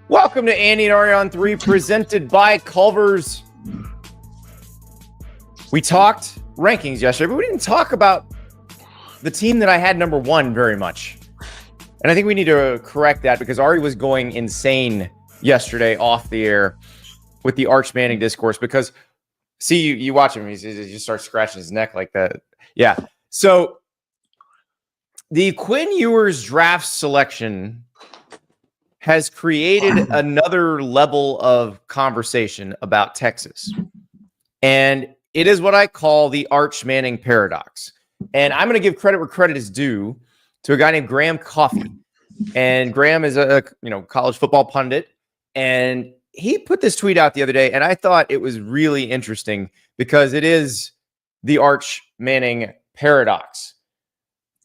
Welcome to Andy Ari On3, presented by Culver's. We talked rankings yesterday, but we didn't talk about the team that I had number one very much. And I think we need to correct that because Ari was going insane yesterday off the air with the Arch Manning discourse because, see, you watch him, he just starts scratching his neck like that. Yeah. So the Quinn Ewers draft selection has created another level of conversation about Texas. And it is what I call the Arch Manning paradox. And I'm going to give credit where credit is due to a guy named Graham Coffey. And Graham is a college football pundit. And he put this tweet out the other day, and I thought it was really interesting because it is the Arch Manning paradox.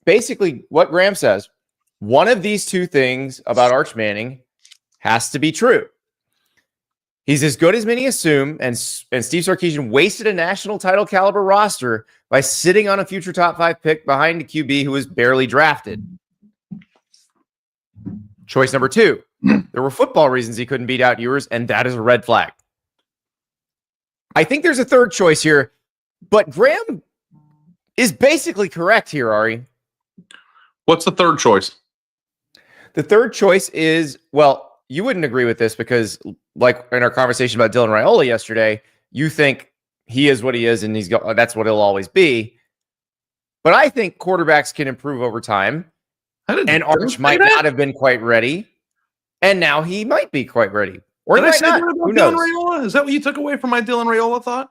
Basically, what Graham says, one of these two things about Arch Manning has to be true. He's as good as many assume, and Steve Sarkisian wasted a national title caliber roster by sitting on a future top 5 pick behind a QB who was barely drafted. Choice number 2, there were football reasons he couldn't beat out Ewers, and that is a red flag. I think there's a third choice here, but Graham is basically correct here, Ari. What's the third choice? The third choice is, well, you wouldn't agree with this because, like in our conversation about Dylan Raiola yesterday, you think he is what he is and that's what he'll always be. But I think quarterbacks can improve over time. And Arch might not have been quite ready. And now he might be quite ready. Or he might not. Who knows? Raiola? Is that what you took away from my Dylan Raiola thought?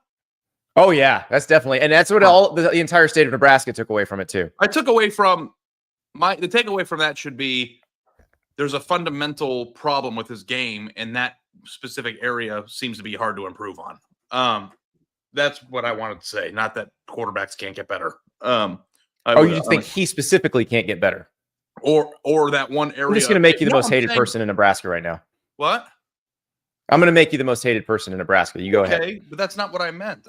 Oh, yeah. That's definitely. And that's what all the entire state of Nebraska took away from it, too. I took away from the takeaway from that should be there's a fundamental problem with his game, and that specific area seems to be hard to improve on. That's what I wanted to say. Not that quarterbacks can't get better. You think he specifically can't get better? Or that one area. I'm just going to make you the most hated person in Nebraska right now. What? I'm going to make you the most hated person in Nebraska. You go ahead. Okay, but that's not what I meant.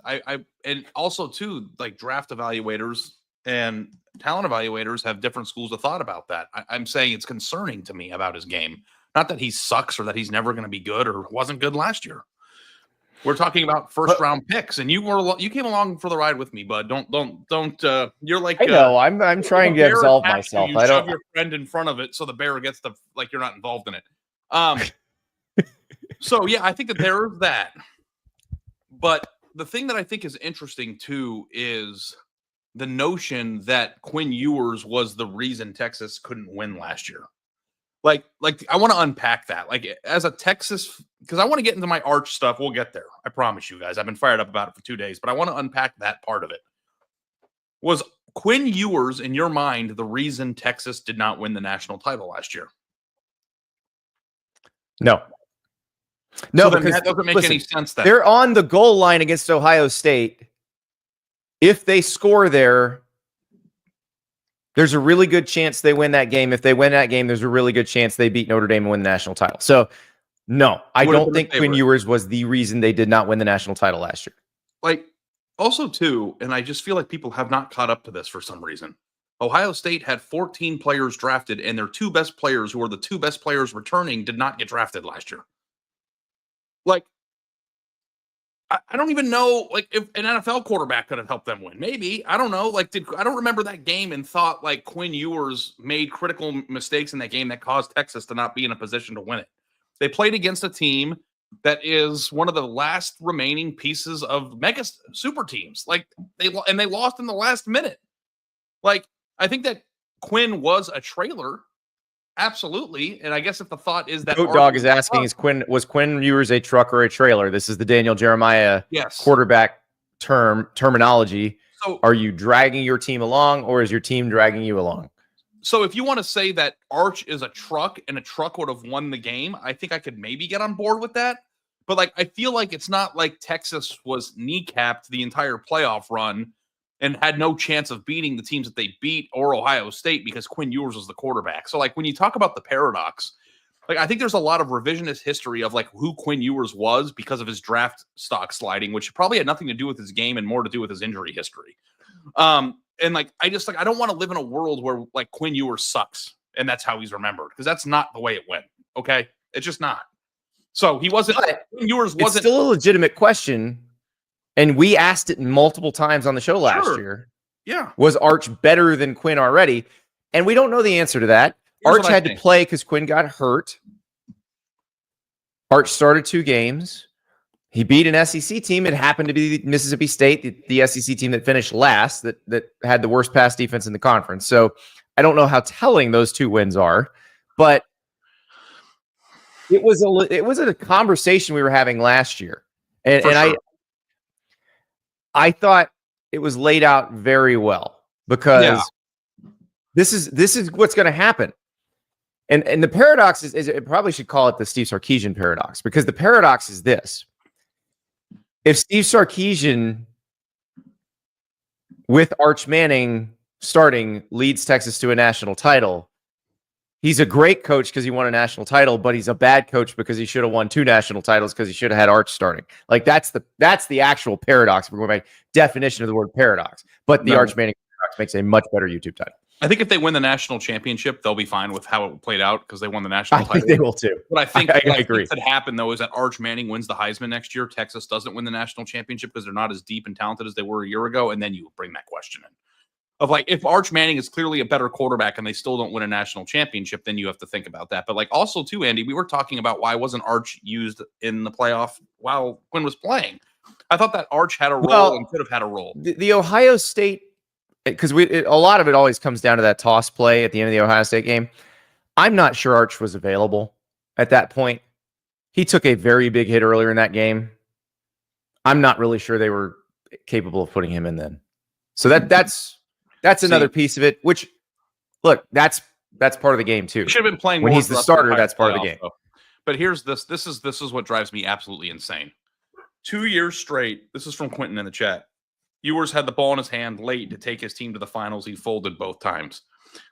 And also too, like draft evaluators and talent evaluators have different schools of thought about that. I'm saying it's concerning to me about his game. Not that he sucks or that he's never going to be good or wasn't good last year. We're talking about first round picks, and you came along for the ride with me, bud. Don't. You're like I know. I'm trying to absolve myself. I don't. Shove your friend in front of it, so the bear gets the like you're not involved in it. So yeah, I think that there's that. But the thing that I think is interesting too is the notion that Quinn Ewers was the reason Texas couldn't win last year. Like I want to unpack that. Like as a Texas, because I want to get into my Arch stuff. We'll get there. I promise you guys. I've been fired up about it for 2 days, but I want to unpack that part of it. Was Quinn Ewers, in your mind, the reason Texas did not win the national title last year? No. No, so because that doesn't make any sense. Then they're on the goal line against Ohio State. If they score there, there's a really good chance they win that game. If they win that game, there's a really good chance they beat Notre Dame and win the national title. So, no, I don't think Quinn Ewers was the reason they did not win the national title last year. Like, also, too, and I just feel like people have not caught up to this for some reason. Ohio State had 14 players drafted, and their 2 best players, who are the 2 best players returning, did not get drafted last year. Like, I don't even know, like, if an NFL quarterback could have helped them win. Maybe. I don't know. Like, I don't remember that game and thought, like, Quinn Ewers made critical mistakes in that game that caused Texas to not be in a position to win it. They played against a team that is one of the last remaining pieces of mega super teams. Like, they lost in the last minute. Like, I think that Quinn was a trailer. Absolutely. And I guess if the thought is that Goat Dog is asking, was Quinn Ewers a truck or a trailer? This is the Daniel Jeremiah quarterback terminology. So, are you dragging your team along, or is your team dragging you along? So if you want to say that Arch is a truck and a truck would have won the game, I think I could maybe get on board with that. But like, I feel like it's not like Texas was kneecapped the entire playoff run and had no chance of beating the teams that they beat or Ohio State because Quinn Ewers was the quarterback. So like when you talk about the paradox, like I think there's a lot of revisionist history of like who Quinn Ewers was because of his draft stock sliding, which probably had nothing to do with his game and more to do with his injury history. And like, I don't want to live in a world where like Quinn Ewers sucks and that's how he's remembered, because that's not the way it went. Okay. It's just not. So he wasn't. Ewers It's wasn't. still a legitimate question, and we asked it multiple times on the show last year. Yeah. Was Arch better than Quinn already? And we don't know the answer to that. Arch had to play because Quinn got hurt. Arch started 2 games. He beat an SEC team. It happened to be Mississippi State, the SEC team that finished last, that had the worst pass defense in the conference. So I don't know how telling those 2 wins are, but it was a conversation we were having last year, and I thought it was laid out very well because this is what's going to happen. And the paradox is it probably should call it the Steve Sarkisian paradox, because the paradox is this. If Steve Sarkisian with Arch Manning starting leads Texas to a national title, he's a great coach because he won a national title, but he's a bad coach because he should have won 2 national titles because he should have had Arch starting. Like that's the actual paradox. We're going by definition of the word paradox. But the Arch Manning paradox makes a much better YouTube title. I think if they win the national championship, they'll be fine with how it played out because they won the national title. I think they will too. But I think I what agree. That happened though is that Arch Manning wins the Heisman next year. Texas doesn't win the national championship because they're not as deep and talented as they were a year ago, and then you bring that question in. Of like, if Arch Manning is clearly a better quarterback and they still don't win a national championship, then you have to think about that. But like also too, Andy, we were talking about why wasn't Arch used in the playoff while Quinn was playing. I thought that Arch had a role and could have had a role. The Ohio State, because a lot of it always comes down to that toss play at the end of the Ohio State game. I'm not sure Arch was available at that point. He took a very big hit earlier in that game. I'm not really sure they were capable of putting him in then. So that's another piece of it, which, look, that's part of the game too. He should have been playing when more he's the starter. That's part of the game. Though. But here's this. This is what drives me absolutely insane. 2 years straight. This is from Quentin in the chat. Ewers had the ball in his hand late to take his team to the finals. He folded both times.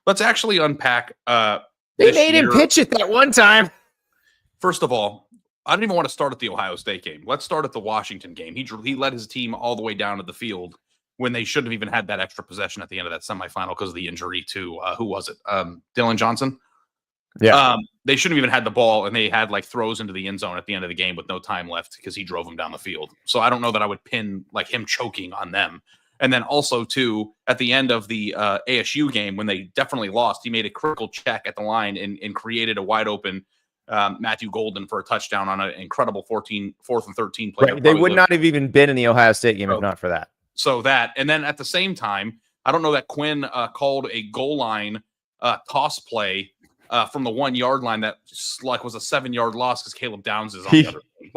Let's actually unpack. They made him pitch it that one time. First of all, I don't even want to start at the Ohio State game. Let's start at the Washington game. He led his team all the way down to the field when they shouldn't have even had that extra possession at the end of that semifinal because of the injury to who was it? Dylan Johnson. Yeah. They shouldn't have even had the ball, and they had like throws into the end zone at the end of the game with no time left because he drove them down the field. So I don't know that I would pin like him choking on them. And then also too, at the end of the ASU game, when they definitely lost, he made a critical check at the line and created a wide open Matthew Golden for a touchdown on an incredible 4th and 13 play. Right. They would not have even been in the Ohio State game if not for that. So that, and then at the same time, I don't know that Quinn called a goal line toss play from the 1 yard line that like was a 7-yard loss because Caleb Downs is on the other team.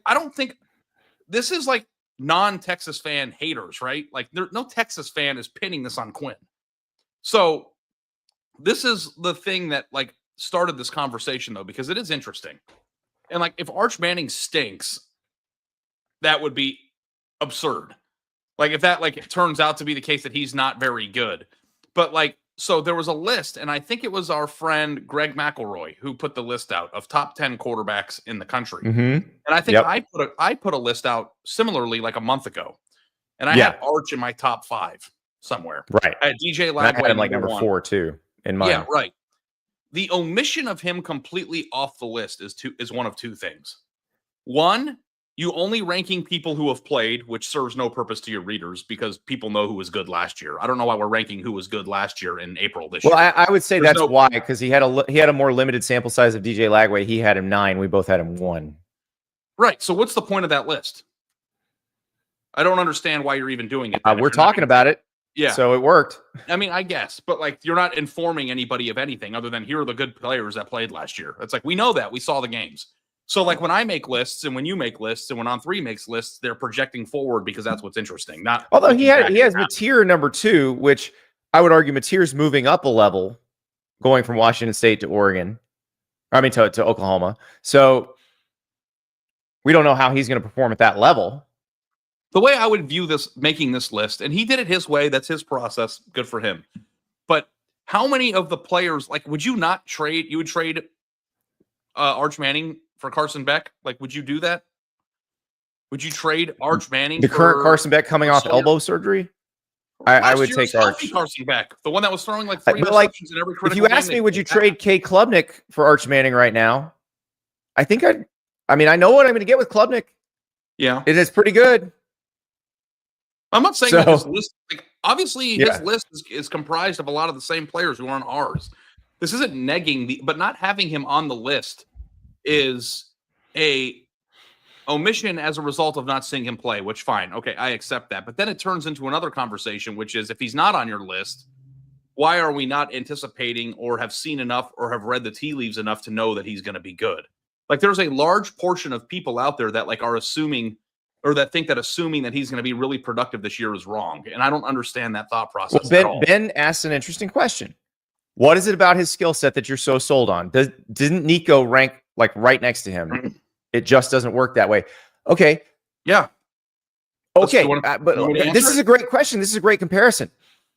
I don't think this is like non-Texas fan haters, right? Like no Texas fan is pinning this on Quinn. So this is the thing that like started this conversation though, because it is interesting. And like if Arch Manning stinks, that would be absurd. Like if that like it turns out to be the case that he's not very good. But like so there was a list, and I think it was our friend Greg McElroy who put the list out of top 10 quarterbacks in the country. Mm-hmm. And I think I put a list out similarly like a month ago. And I had Arch in my top 5 somewhere. Right. I had DJ Lagway. I had him like number 1. 4 too in mine. Yeah, right. The omission of him completely off the list is one of 2 things. One, you only ranking people who have played, which serves no purpose to your readers because people know who was good last year. I don't know why we're ranking who was good last year in April this year. Well, I would say that's why, because he had a more limited sample size of DJ Lagway. He had him 9. We both had him 1. Right. So what's the point of that list? I don't understand why you're even doing it. We're talking about it. Yeah. So it worked. I mean, I guess, but like you're not informing anybody of anything other than here are the good players that played last year. It's like we know that we saw the games. So like when I make lists and when you make lists and when On3 makes lists, they're projecting forward because that's what's interesting. Not although he has Mateer number 2, which I would argue Mateer's moving up a level, going from Washington State to Oregon. I mean to Oklahoma. So we don't know how he's going to perform at that level. The way I would view this, making this list, and he did it his way. That's his process. Good for him. But how many of the players, like, would you not trade? You would trade Arch Manning for Carson Beck? Like, would you do that? Would you trade Arch Manning? The current Carson Beck coming off elbow surgery? I would take Arch. Carson Beck, the one that was throwing like 3 interceptions in every critical game. If you ask me, would you trade Kay Klubnik for Arch Manning right now? I think I mean, I know what I'm going to get with Klubnik. Yeah. It is pretty good. I'm not saying that his list, like, obviously Yeah. his list is comprised of a lot of the same players who are on ours. This isn't negging but not having him on the list is a omission as a result of not seeing him play, which fine. Okay, I accept that. But then it turns into another conversation, which is if he's not on your list, why are we not anticipating or have seen enough or have read the tea leaves enough to know that he's going to be good? Like there's a large portion of people out there that like are assuming or that think that assuming that he's going to be really productive this year is wrong. And I don't understand that thought process at all. Ben asked an interesting question. What is it about his skill set that you're so sold on? Didn't Nico rank like right next to him? It just doesn't work that way. Okay. Yeah. Okay. But this is a great question. This is a great comparison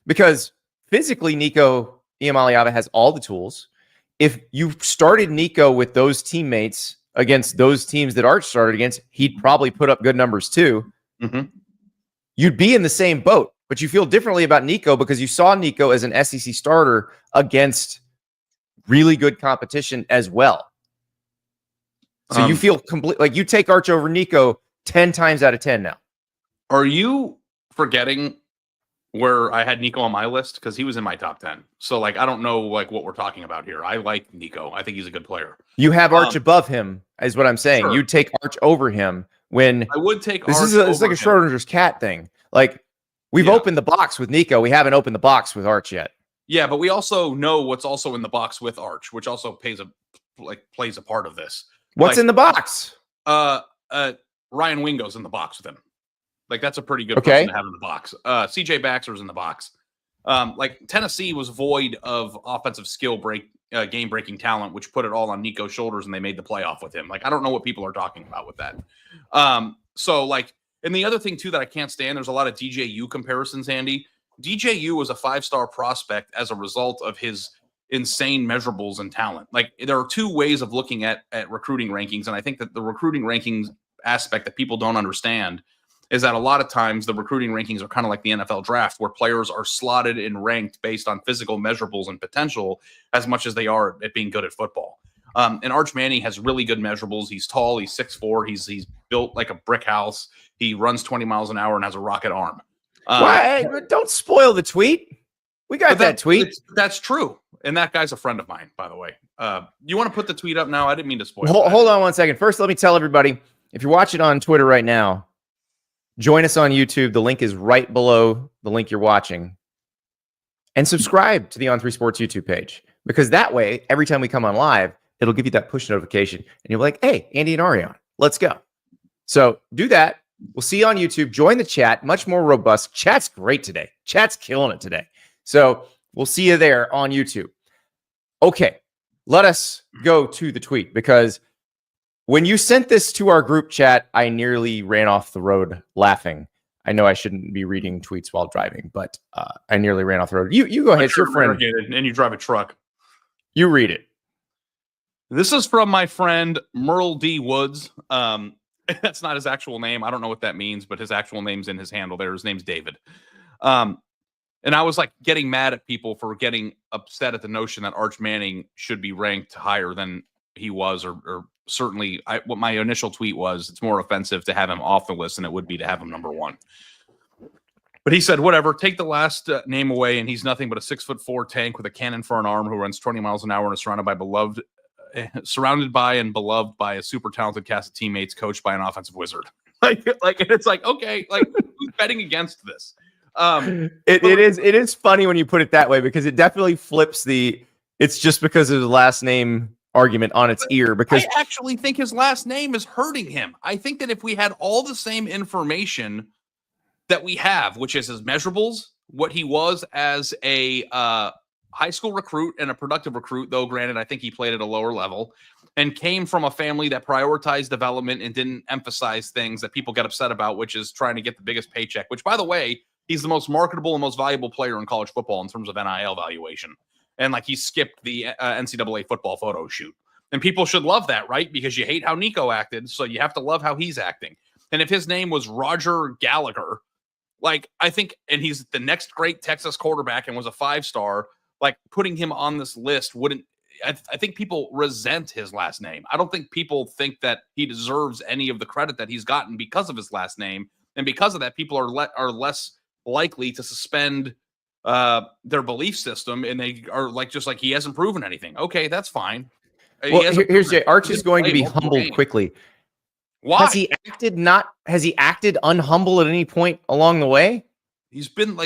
because physically Nico Iamaleava has all the tools. If you started Nico with those teammates against those teams that Arch started against, he'd probably put up good numbers too. Mm-hmm. You'd be in the same boat, but you feel differently about Nico because you saw Nico as an SEC starter against really good competition as well. So you feel complete, like you take Arch over Nico 10 times out of 10 now. Are you forgetting where I had Nico on my list? Because he was in my top 10. So like I don't know like what we're talking about here. I like Nico. I think he's a good player. You have Arch above him, is what I'm saying. Sure. You'd take Arch over him when I would take this Arch is it's like a Schrodinger's cat thing. Like we've opened the box with Nico. We haven't opened the box with Arch yet. Yeah, but we also know what's also in the box with Arch, which also plays a part of this. What's in the box? Ryan Wingo's in the box with him. Like that's a pretty good person to have in the box. CJ Baxter's in the box. Like Tennessee was void of offensive game breaking talent, which put it all on Nico's shoulders, and they made the playoff with him. Like I don't know what people are talking about with that. So like, and the other thing too that I can't stand, there's a lot of DJU comparisons. Andy, DJU was a 5-star prospect as a result of his insane measurables and talent. Like there are two ways of looking at recruiting rankings, and I think that the recruiting rankings aspect that people don't understand is that a lot of times the recruiting rankings are kind of like the NFL draft, where players are slotted and ranked based on physical measurables and potential as much as they are at being good at football. And Arch Manning has really good measurables. He's tall. He's 6'4". He's built like a brick house. He runs 20 miles an hour and has a rocket arm. Why? Don't spoil the tweet. We got that tweet. That's true. And that guy's a friend of mine, by the way. You want to put the tweet up now? I didn't mean to spoil it. Hold on one second. First, let me tell everybody, if you're watching on Twitter right now, join us on YouTube. The link is right below the link you're watching. And subscribe to the On3 Sports YouTube page. Because that way, every time we come on live, it'll give you that push notification. And you'll be like, hey, Andy and Ari on. Let's go. So do that. We'll see you on YouTube. Join the chat. Much more robust. Chat's great today. Chat's killing it today. So we'll see you there on YouTube. Okay. Let us go to the tweet, because when you sent this to our group chat, I nearly ran off the road laughing. I know I shouldn't be reading tweets while driving, but I nearly ran off the road. You go ahead. It's your friend. And you drive a truck. You read it. This is from my friend Merle D. Woods. That's not his actual name. I don't know what that means, but his actual name's in his handle there. His name's David. And I was like getting mad at people for getting upset at the notion that Arch Manning should be ranked higher than he was, or certainly what my initial tweet was, it's more offensive to have him off the list than it would be to have him number one. But he said, whatever, take the last name away, and he's nothing but a 6'4" tank with a cannon for an arm who runs 20 miles an hour and is surrounded by and beloved by a super talented cast of teammates, coached by an offensive wizard. And it's like, okay, like who's betting against this? It is funny when you put it that way, because it definitely flips it's just because of the last name argument on its ear. Because I actually think his last name is hurting him. I think that if we had all the same information that we have, which is his measurables, what he was as a high school recruit and a productive recruit, though granted, I think he played at a lower level, and came from a family that prioritized development and didn't emphasize things that people get upset about, which is trying to get the biggest paycheck, which, by the way, he's the most marketable and most valuable player in college football in terms of NIL valuation. And like he skipped the NCAA football photo shoot. And people should love that, right? Because you hate how Nico acted, so you have to love how he's acting. And if his name was Roger Gallagher, like I think, and he's the next great Texas quarterback and was a 5-star, like putting him on this list wouldn't, I think people resent his last name. I don't think people think that he deserves any of the credit that he's gotten because of his last name. And because of that, people are less likely to suspend their belief system, and they are just like, he hasn't proven anything. Okay, that's fine. Well, here's Jay. Arch is going to be humbled quickly. Why? Has he acted unhumble at any point along the way? He's been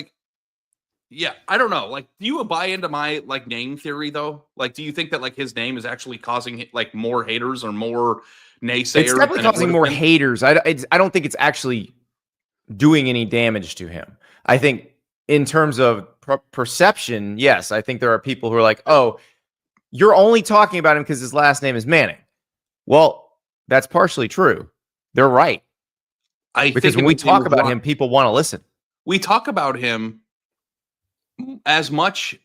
yeah, I don't know. Do you buy into my name theory though? Do you think that his name is actually causing more haters or more naysayers? It's definitely causing more haters. I don't think it's actually doing any damage to him. I think in terms of perception, yes, I think there are people who are like, oh, you're only talking about him because his last name is Manning. Well, that's partially true. They're right. Because when we talk about him, people want to listen. We talk about him as much.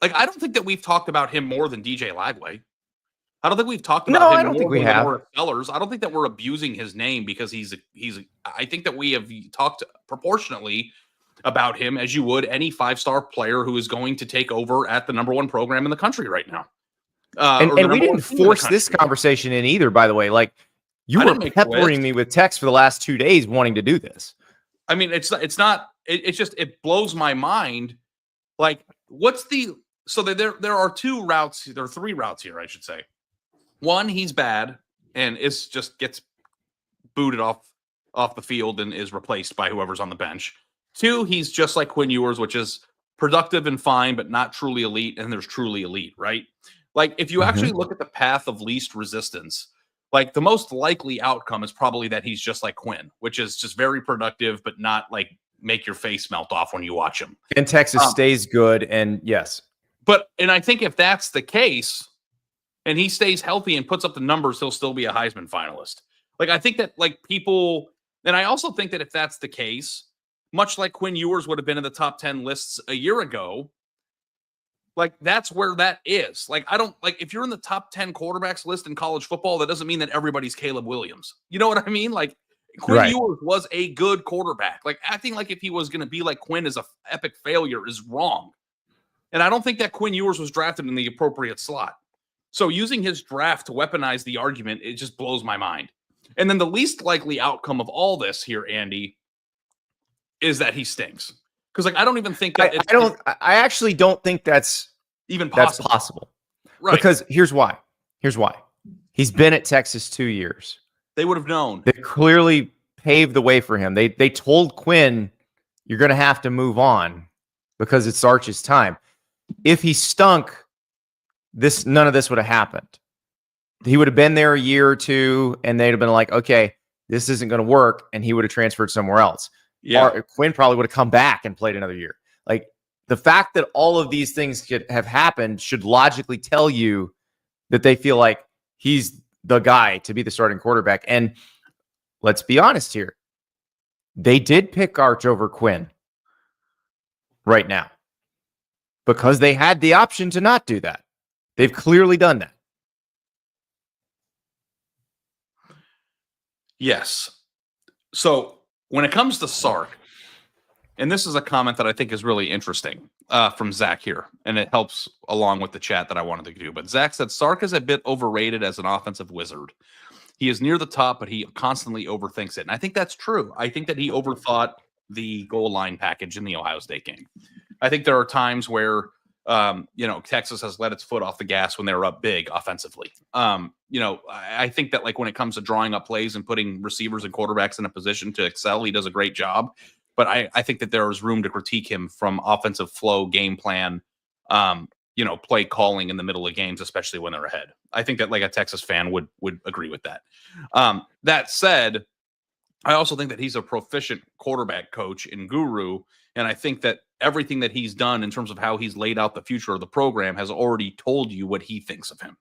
I don't think that we've talked about him more than DJ Lagway. I don't think we've talked about him I don't think we have. More sellers. I don't think that we're abusing his name because I think that we have talked proportionately about him as you would any 5-star player who is going to take over at the number 1 program in the country right now. And we didn't force this conversation in either, by the way. You were peppering me with texts for the last 2 days wanting to do this. I mean, it's just, it blows my mind. So there are 2 routes. There are 3 routes here, I should say. One, he's bad and just gets booted off the field and is replaced by whoever's on the bench. 2, he's just like Quinn Ewers, which is productive and fine, but not truly elite. And there's truly elite, right? If you actually look at the path of least resistance, the most likely outcome is probably that he's just like Quinn, which is just very productive, but not make your face melt off when you watch him. And Texas stays good. And yes. And I think if that's the case and he stays healthy and puts up the numbers, he'll still be a Heisman finalist. I think that people, and I also think that if that's the case, much like Quinn Ewers would have been in the top 10 lists a year ago, that's where that is. I don't if you're in the top 10 quarterbacks list in college football, that doesn't mean that everybody's Caleb Williams. You know what I mean? Quinn Ewers was a good quarterback. Acting like if he was going to be like Quinn is a epic failure is wrong. And I don't think that Quinn Ewers was drafted in the appropriate slot. So using his draft to weaponize the argument, it just blows my mind. And then the least likely outcome of all this here, Andy, is that he stinks. Because I don't even think that I actually don't think that's even possible. That's possible. Right. Because here's why. He's been at Texas 2 years. They would have known. They clearly paved the way for him. They told Quinn, you're going to have to move on because it's Arch's time. If he stunk, none of this would have happened. He would have been there a year or 2, and they'd have been like, okay, this isn't going to work, and he would have transferred somewhere else. Yeah. Quinn probably would have come back and played another year. The fact that all of these things could have happened should logically tell you that they feel like he's the guy to be the starting quarterback. And let's be honest here. They did pick Arch over Quinn right now because they had the option to not do that. They've clearly done that. Yes. So when it comes to Sark, and this is a comment that I think is really interesting from Zach here, and it helps along with the chat that I wanted to do. But Zach said Sark is a bit overrated as an offensive wizard. He is near the top, but he constantly overthinks it. And I think that's true. I think that he overthought the goal line package in the Ohio State game. I think there are times where, Texas has let its foot off the gas when they were up big offensively. I think that when it comes to drawing up plays and putting receivers and quarterbacks in a position to excel, he does a great job. But I think that there is room to critique him from offensive flow, game plan, play calling in the middle of games, especially when they're ahead. I think that a Texas fan would agree with that. That said, I also think that he's a proficient quarterback coach and guru. And I think that everything that he's done in terms of how he's laid out the future of the program has already told you what he thinks of him.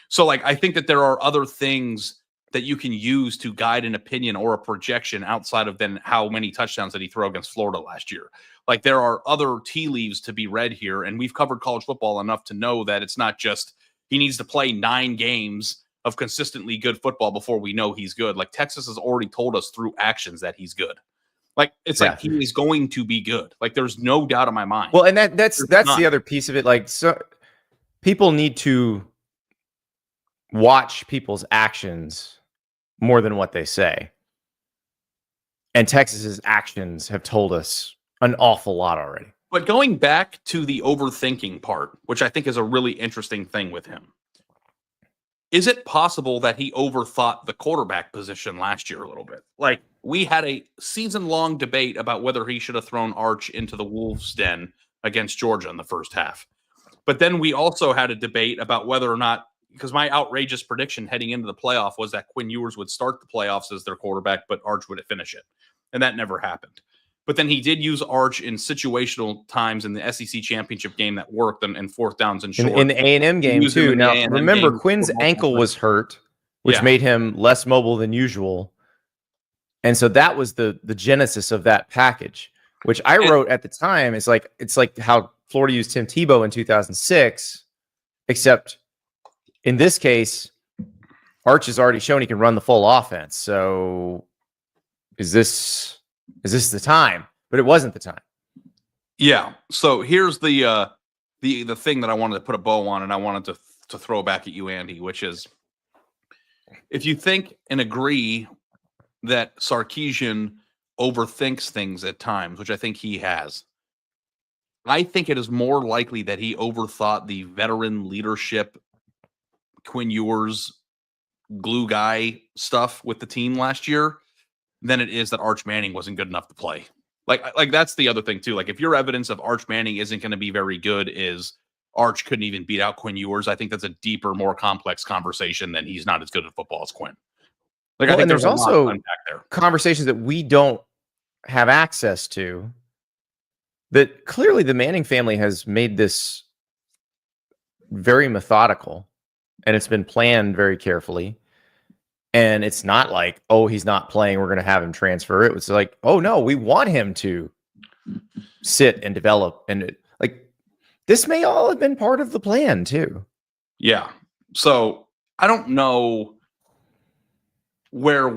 So I think that there are other things that you can use to guide an opinion or a projection outside of then how many touchdowns did he throw against Florida last year. There are other tea leaves to be read here, and we've covered college football enough to know that it's not just he needs to play 9 games of consistently good football before we know he's good. Texas has already told us through actions that he's good. He is going to be good. There's no doubt in my mind. Well, and that's the other piece of it. So people need to watch people's actions more than what they say. And Texas's actions have told us an awful lot already. But going back to the overthinking part, which I think is a really interesting thing with him, is it possible that he overthought the quarterback position last year a little bit? Like, we had a season-long debate about whether he should have thrown Arch into the Wolves' den against Georgia in the first half. But then we also had a debate about whether or not, because my outrageous prediction heading into the playoff was that Quinn Ewers would start the playoffs as their quarterback, but Arch would finish it. And that never happened. But then he did use Arch in situational times in the SEC championship game that worked and fourth downs and short. In the A&M game, too. Now, remember, Quinn's ankle was hurt, which made him less mobile than usual. And so that was the genesis of that package, which I wrote at the time. It's like how Florida used Tim Tebow in 2006, except in this case, Arch has already shown he can run the full offense. So is this the time? But it wasn't the time. Yeah. So here's the thing that I wanted to put a bow on, and I wanted to throw back at you, Andy, which is, if you think and agree that Sarkisian overthinks things at times, which I think he has, I think it is more likely that he overthought the veteran leadership, Quinn Ewers, glue guy stuff with the team last year than it is that Arch Manning wasn't good enough to play. Like that's the other thing too. Like, if your evidence of Arch Manning isn't going to be very good is Arch couldn't even beat out Quinn Ewers, I think that's a deeper, more complex conversation than he's not as good at football as Quinn. Like, I think there's also conversations that we don't have access to that clearly the Manning family has made this very methodical, and it's been planned very carefully. And it's not like, oh, he's not playing, we're going to have him transfer. It was like, oh, no, we want him to sit and develop. And this may all have been part of the plan, too. Yeah. So I don't know where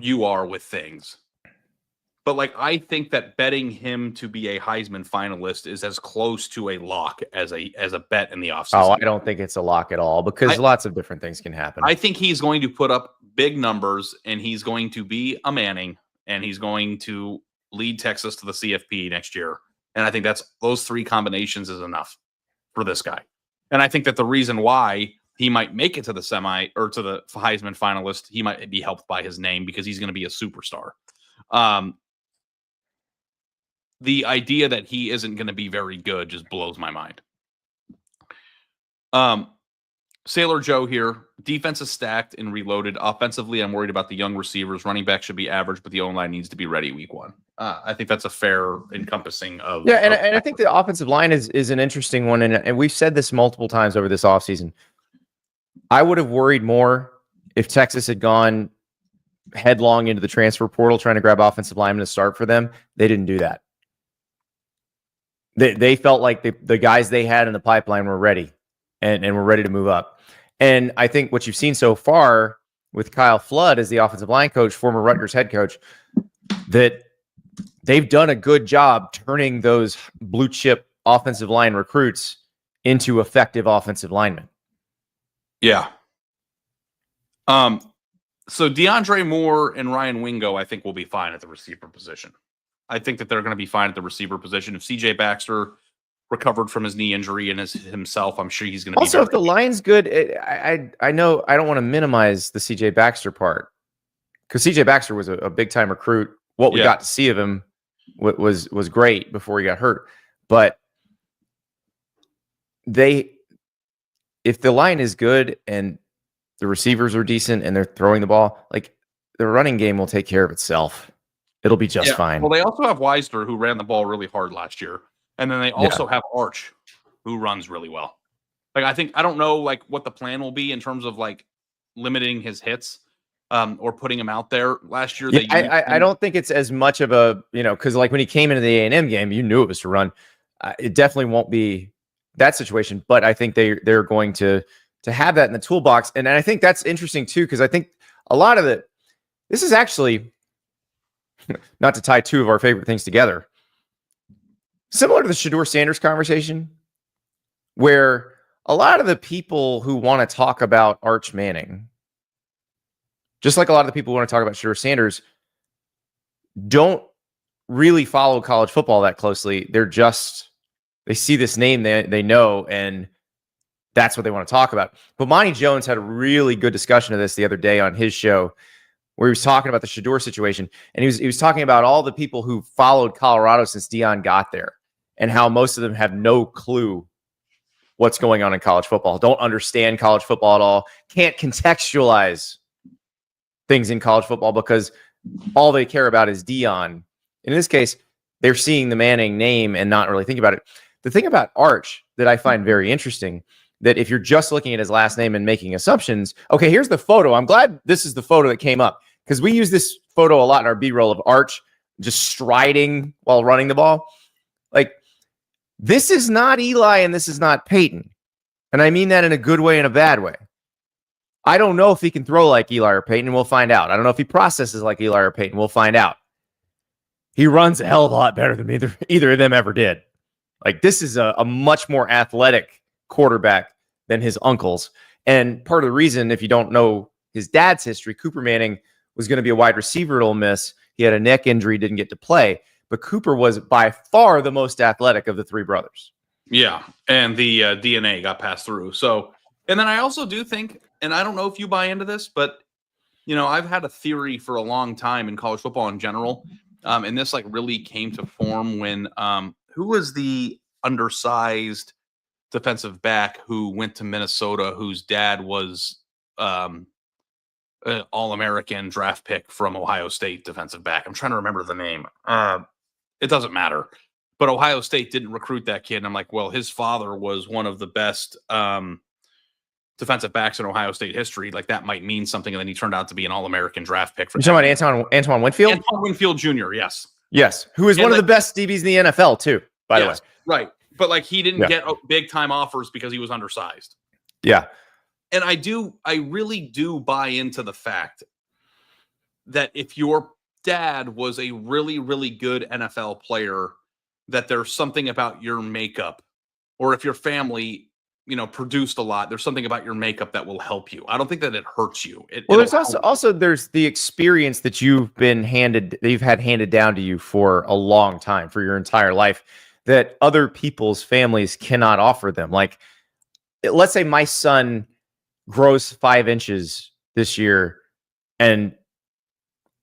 you are with things. But I think that betting him to be a Heisman finalist is as close to a lock as a bet in the offseason. Oh, I don't think it's a lock at all, because lots of different things can happen. I think he's going to put up big numbers, and he's going to be a Manning, and he's going to lead Texas to the CFP next year. And I think those three combinations is enough for this guy. And I think that the reason why he might make it to the to the Heisman finalist, he might be helped by his name, because he's going to be a superstar. The idea that he isn't going to be very good just blows my mind. Sailor Joe here. Defense is stacked and reloaded. Offensively, I'm worried about the young receivers. Running back should be average, but the O-line needs to be ready week one. I think that's a fair encompassing of... Yeah, and I think the offensive line is an interesting one, and we've said this multiple times over this offseason. I would have worried more if Texas had gone headlong into the transfer portal trying to grab offensive linemen to start for them. They didn't do that. They felt like the guys they had in the pipeline were ready and were ready to move up. And I think what you've seen so far with Kyle Flood as the offensive line coach, former Rutgers head coach, that they've done a good job turning those blue chip offensive line recruits into effective offensive linemen. Yeah. So DeAndre Moore and Ryan Wingo, I think, will be fine at the receiver position. I think that they're going to be fine at the receiver position. If CJ Baxter recovered from his knee injury and is himself, I'm sure he's going to be. Also, if the line's good, I know I don't want to minimize the CJ Baxter part, because CJ Baxter was a big time recruit. What we got to see of him was great before he got hurt. But if the line is good and the receivers are decent and they're throwing the ball, the running game will take care of itself. It'll be just fine. Well, they also have Weisner, who ran the ball really hard last year. And then they also have Arch, who runs really well. I don't know what the plan will be in terms of limiting his hits or putting him out there last year. I don't think it's as much of a, because when he came into the A&M game, you knew it was to run. It definitely won't be that situation, but I think they're going to have that in the toolbox. And I think that's interesting too, because I think a lot of this is actually, not to tie two of our favorite things together, similar to the Shedeur Sanders conversation, where a lot of the people who want to talk about Arch Manning, just like a lot of the people who want to talk about Shedeur Sanders, don't really follow college football that closely. They see this name they know, and that's what they want to talk about. But Monty Jones had a really good discussion of this the other day on his show, where he was talking about the Shedeur situation, and he was talking about all the people who followed Colorado since Deion got there, and how most of them have no clue what's going on in college football, don't understand college football at all, can't contextualize things in college football because all they care about is Deion. In this case, they're seeing the Manning name and not really thinking about it. The thing about Arch that I find very interesting, that if you're just looking at his last name and making assumptions, okay, here's the photo. I'm glad this is the photo that came up, because we use this photo a lot in our B-roll of Arch just striding while running the ball. Like, this is not Eli and this is not Peyton. And I mean that in a good way and a bad way. I don't know if he can throw like Eli or Peyton. We'll find out. I don't know if he processes like Eli or Peyton. We'll find out. He runs a hell of a lot better than either of them ever did. Like, this is a much more athletic quarterback than his uncles. And part of the reason, if you don't know his dad's history, Cooper Manning was going to be a wide receiver at Ole Miss. He had a neck injury, didn't get to play. But Cooper was by far the most athletic of the three brothers. Yeah, and the DNA got passed through. So, and then I also do think, and I don't know if you buy into this, but, you know, I've had a theory for a long time in college football in general, and this like really came to form when who was the undersized defensive back who went to Minnesota, whose dad was an All-American draft pick from Ohio State defensive back. I'm trying to remember the name. It doesn't matter. But Ohio State didn't recruit that kid. And I'm like, well, his father was one of the best defensive backs in Ohio State history. Like, that might mean something. And then he turned out to be an All-American draft pick. You're talking about Antoine Winfield? Antoine Winfield Jr., yes. Yes, who is one of the best DBs in the NFL, too, by the way. Right. But, like, he didn't get big-time offers because he was undersized. Yeah. And I really do buy into the fact that if your dad was a really, really good NFL player, that there's something about your makeup, or if your family, you know, produced a lot, there's something about your makeup that will help you. I don't think that it hurts you. There's also there's the experience that you've had handed down to you for a long time, for your entire life, that other people's families cannot offer them. Like, let's say my son grows 5 inches this year and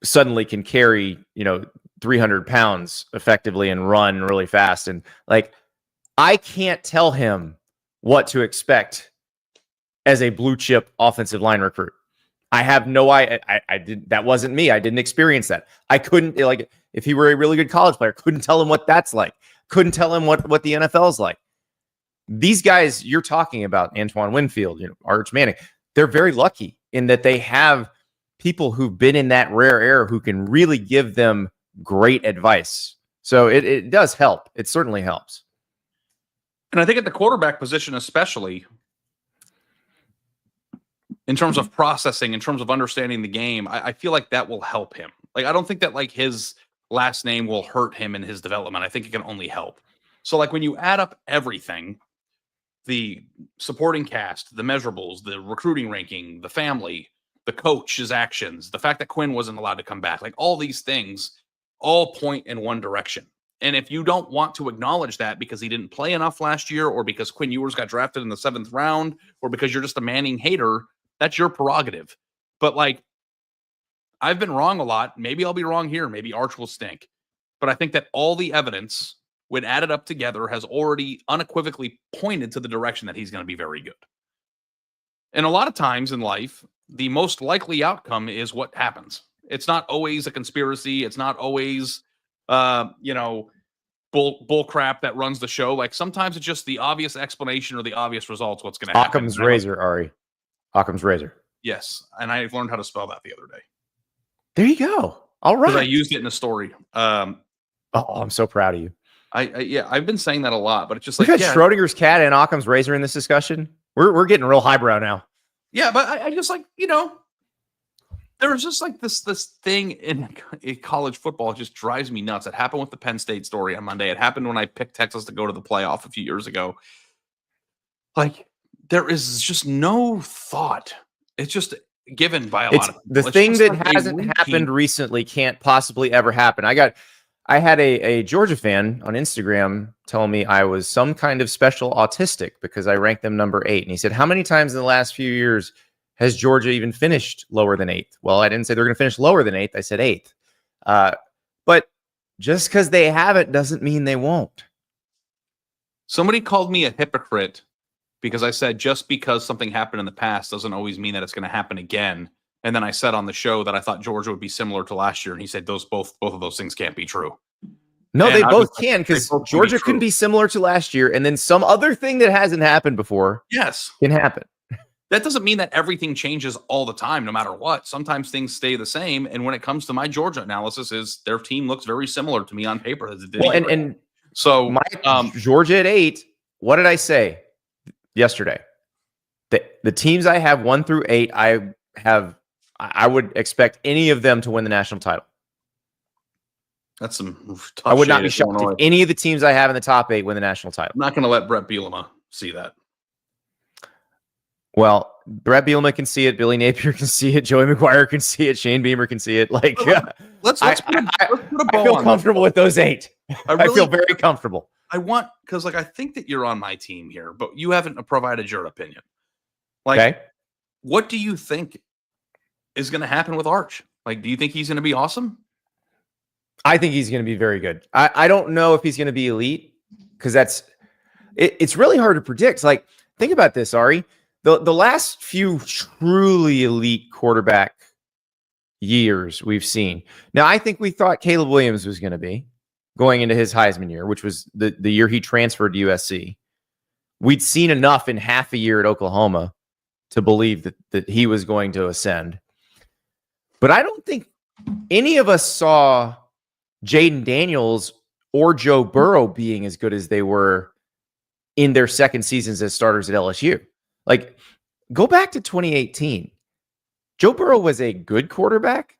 suddenly can carry, 300 pounds effectively and run really fast. And like, I can't tell him what to expect as a blue chip offensive line recruit. I have no idea. That wasn't me. I didn't experience that. I couldn't, like, if he were a really good college player, couldn't tell him what that's like. Couldn't tell him what the NFL's like. These guys you're talking about, Antoine Winfield, Arch Manning, they're very lucky in that they have people who've been in that rare air who can really give them great advice. So it does help. It certainly helps. And I think at the quarterback position, especially in terms of processing, in terms of understanding the game, I feel like that will help him. Like, I don't think that like his last name will hurt him in his development. I think it can only help. So like when you add up everything, the supporting cast, the measurables, the recruiting ranking, the family, the coach's actions, the fact that Quinn wasn't allowed to come back, like all these things all point in one direction. And if you don't want to acknowledge that because he didn't play enough last year, or because Quinn Ewers got drafted in the 7th round, or because you're just a Manning hater, that's your prerogative. But like, I've been wrong a lot. Maybe I'll be wrong here. Maybe Arch will stink. But I think that all the evidence, when added up together, has already unequivocally pointed to the direction that he's going to be very good. And a lot of times in life, the most likely outcome is what happens. It's not always a conspiracy. It's not always, bull crap that runs the show. Like, sometimes it's just the obvious explanation or the obvious results. What's going to happen? Occam's razor, Ari. Occam's razor. Yes, and I learned how to spell that the other day. There you go. All right. I used it in a story. I'm so proud of you. I've been saying that a lot, but it's just We've had Schrodinger's cat and Occam's razor in this discussion. We're getting real highbrow now. Yeah, but I just like, there's just like this thing in college football. It just drives me nuts. It happened with the Penn State story on Monday. It happened when I picked Texas to go to the playoff a few years ago. Like, there is just no thought. It's just given by a lot of people. The thing that hasn't happened recently can't possibly ever happen. I had a Georgia fan on Instagram tell me I was some kind of special autistic because I ranked them number 8. And he said, how many times in the last few years has Georgia even finished lower than 8th? Well, I didn't say they're going to finish lower than 8th. I said 8th. But just because they haven't doesn't mean they won't. Somebody called me a hypocrite because I said just because something happened in the past doesn't always mean that it's going to happen again. And then I said on the show that I thought Georgia would be similar to last year, and he said both of those things can't be true. No, and they both can, because Georgia can be similar to last year, and then some other thing that hasn't happened before can happen. That doesn't mean that everything changes all the time, no matter what. Sometimes things stay the same. And when it comes to my Georgia analysis, is their team looks very similar to me on paper. So my Georgia at 8, what did I say yesterday? The teams I have 1 through 8, I would expect any of them to win the national title. That's some tough. I would not be shocked if any of the teams I have in the top 8 win the national title. I'm not going to let Brett Bielema see that. Well, Brett Bielema can see it. Billy Napier can see it. Joey McGuire can see it. Shane Beamer can see it. Like, let's put a bow I feel comfortable with those 8. I feel very comfortable. Because I think that you're on my team here, but you haven't provided your opinion. Like, what do you think is going to happen with Arch? Like, do you think he's going to be awesome? I think he's going to be very good. I don't know if he's going to be elite, because it's really hard to predict. Like, think about this, Ari. The last few truly elite quarterback years we've seen. Now, I think we thought Caleb Williams was going to be going into his Heisman year, which was the year he transferred to USC. We'd seen enough in half a year at Oklahoma to believe that he was going to ascend. But I don't think any of us saw Jaden Daniels or Joe Burrow being as good as they were in their second seasons as starters at LSU. Like, go back to 2018. Joe Burrow was a good quarterback.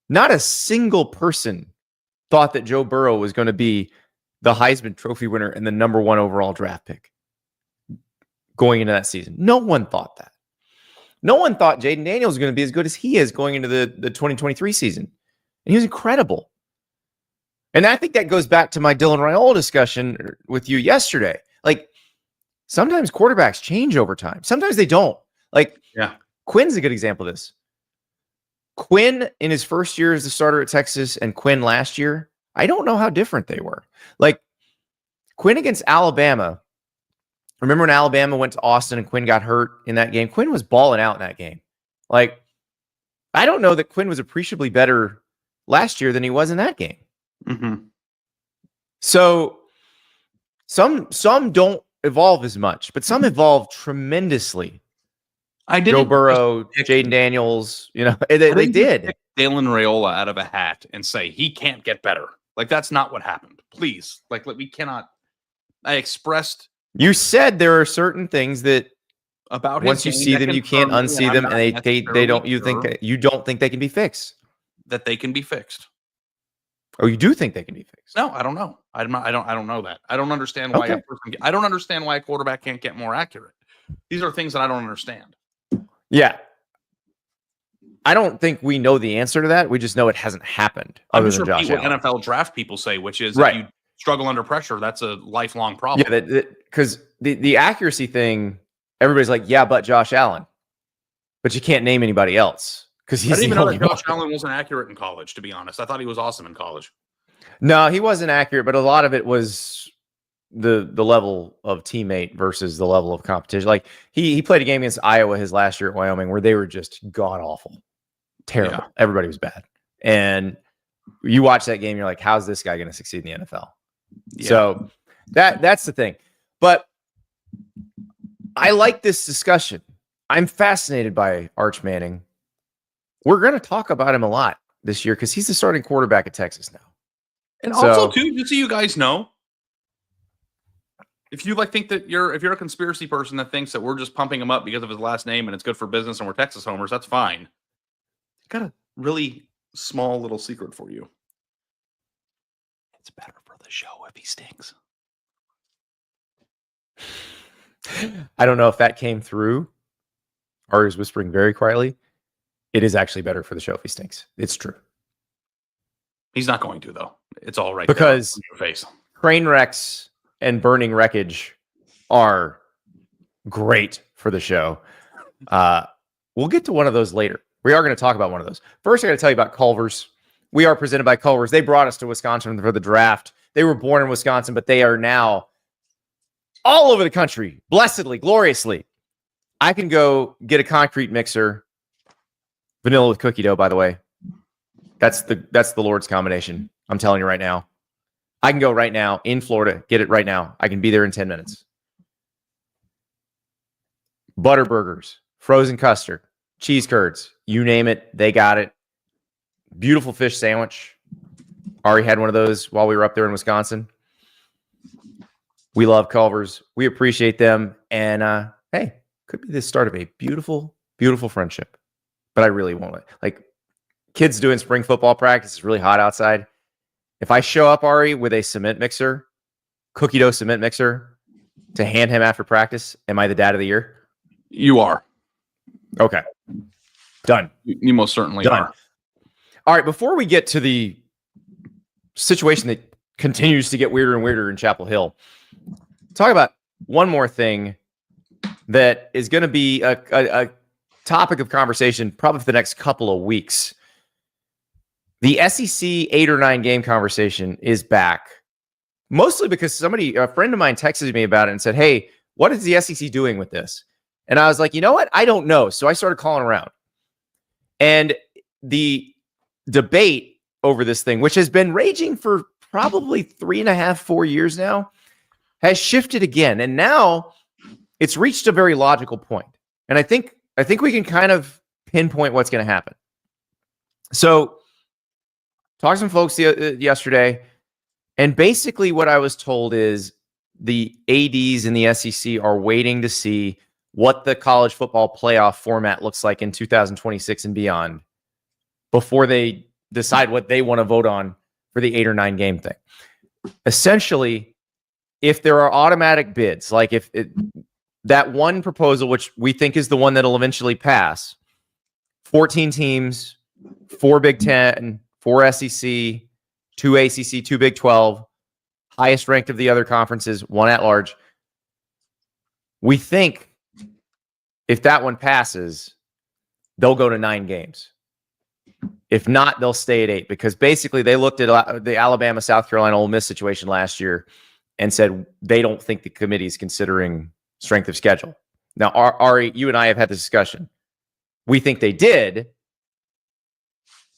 Not a single person thought that Joe Burrow was going to be the Heisman Trophy winner and the number 1 overall draft pick going into that season. No one thought that. No one thought Jaden Daniels was going to be as good as he is going into the 2023 season. And he was incredible. And I think that goes back to my Dylan Raiola discussion with you yesterday. Like, sometimes quarterbacks change over time. Sometimes they don't. Like, Quinn's a good example of this. Quinn in his first year as the starter at Texas and Quinn last year, I don't know how different they were. Like, Quinn against Alabama. Remember when Alabama went to Austin and Quinn got hurt in that game? Quinn was balling out in that game. Like, I don't know that Quinn was appreciably better last year than he was in that game. Mm-hmm. So some don't evolve as much, but some evolve tremendously. Joe Burrow, Jaden Daniels, they did. Dylan Raiola out of a hat and say he can't get better. Like, that's not what happened. Please, we cannot. I expressed. You said there are certain things that about once you see them, you can't unsee them, and they don't. You don't think they can be fixed. That they can be fixed. Oh, you do think they can be fixed? No, I don't know. I don't know that. I don't understand why I don't understand why a quarterback can't get more accurate. These are things that I don't understand. Yeah. I don't think we know the answer to that. We just know it hasn't happened. I'm just repeat what NFL draft people say, which is if you struggle under pressure, that's a lifelong problem. Yeah, because the accuracy thing, everybody's like, yeah, but Josh Allen. But you can't name anybody else. Because he's I didn't even know that Josh Allen wasn't accurate in college, to be honest. I thought he was awesome in college. No, he wasn't accurate, but a lot of it was the level of teammate versus the level of competition. Like, he played a game against Iowa his last year at Wyoming where they were just god-awful. Terrible. Yeah. Everybody was bad. And you watch that game, you're like, how's this guy going to succeed in the NFL? Yeah. So that's the thing. But I like this discussion. I'm fascinated by Arch Manning. We're going to talk about him a lot this year because he's the starting quarterback at Texas now. And also, too, just so you guys know, if you think that if you're a conspiracy person that thinks that we're just pumping him up because of his last name and it's good for business and we're Texas homers, that's fine. Got a really small little secret for you. It's better for the show if he stinks. I don't know if that came through. Ari was whispering very quietly. It is actually better for the show if he stinks. It's true. He's not going to, though. It's all right because there on your face. Train wrecks and burning wreckage are great for the show. We'll get to one of those later. We are going to talk about one of those. First, I got to tell you about Culver's. We are presented by Culver's. They brought us to Wisconsin for the draft. They were born in Wisconsin, but they are now all over the country, blessedly, gloriously. I can go get a concrete mixer, vanilla with cookie dough, by the way. That's the Lord's combination. I'm telling you right now. I can go right now in Florida, get it right now. I can be there in 10 minutes. ButterBurgers, frozen custard, cheese curds, you name it, they got it. Beautiful fish sandwich. Ari had one of those while we were up there in Wisconsin. We love Culver's. We appreciate them. And hey, could be the start of a beautiful, beautiful friendship. But I really won't. Like, kids doing spring football practice, it's really hot outside. If I show up, Ari, with a cement mixer, cookie dough cement mixer, to hand him after practice, am I the dad of the year? You are. Okay. Done. You most certainly are. All right, before we get to the situation that continues to get weirder and weirder in Chapel Hill, talk about one more thing that is going to be a topic of conversation probably for the next couple of weeks. The SEC 8 or 9 game conversation is back, mostly because a friend of mine texted me about it and said, hey, what is the SEC doing with this? And I was like, you know what? I don't know. So I started calling around. And the debate over this thing, which has been raging for probably 3.5, 4 years now, has shifted again. And now it's reached a very logical point. And I think we can kind of pinpoint what's going to happen. So talked to some folks yesterday, and basically what I was told is the ADs in the SEC are waiting to see what the college football playoff format looks like in 2026 and beyond before they decide what they want to vote on for the 8 or 9 game thing. Essentially, if there are automatic bids, like that one proposal, which we think is the one that'll eventually pass, 14 teams, 4 Big Ten, 4 SEC, 2 ACC, 2 Big 12, highest ranked of the other conferences, 1 at large. We think if that one passes, they'll go to 9 games. If not, they'll stay at 8, because basically they looked at the Alabama, South Carolina, Ole Miss situation last year and said they don't think the committee is considering strength of schedule. Now, Ari, you and I have had this discussion. We think they did,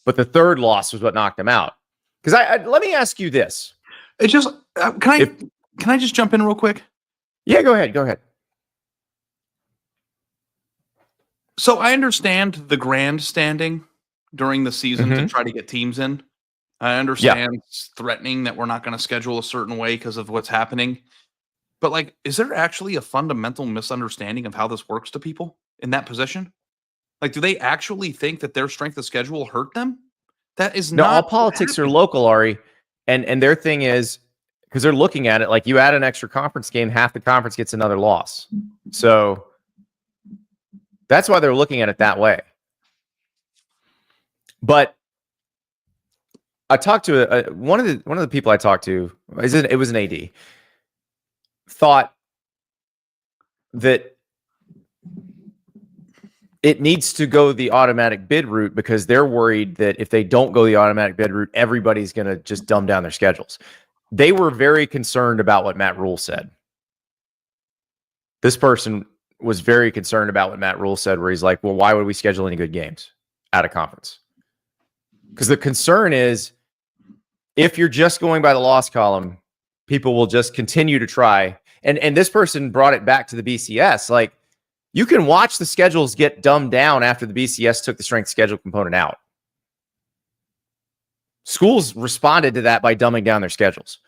but the third loss was what knocked them out. Because let me ask you this: It just can I just jump in real quick? Yeah, go ahead. Go ahead. So I understand the grandstanding during the season to try to get teams in. I understand threatening that we're not going to schedule a certain way because of what's happening. But, like, is there actually a fundamental misunderstanding of how this works to people in that position? Like, do they actually think that their strength of schedule hurt them? That is not. All politics are local, Ari. And their thing is, because they're looking at it like, you add an extra conference game, half the conference gets another loss. So that's why they're looking at it that way. But I talked to one of the people I talked to. It was an AD. Thought that it needs to go the automatic bid route because they're worried that if they don't go the automatic bid route, everybody's going to just dumb down their schedules. They were very concerned about what Matt Rule said. This person was very concerned about what Matt Rule said, where he's like, well, why would we schedule any good games out of conference? Because the concern is, if you're just going by the loss column, people will just continue to try. And this person brought it back to the BCS. Like, you can watch the schedules get dumbed down after the BCS took the strength schedule component out. Schools responded to that by dumbing down their schedules.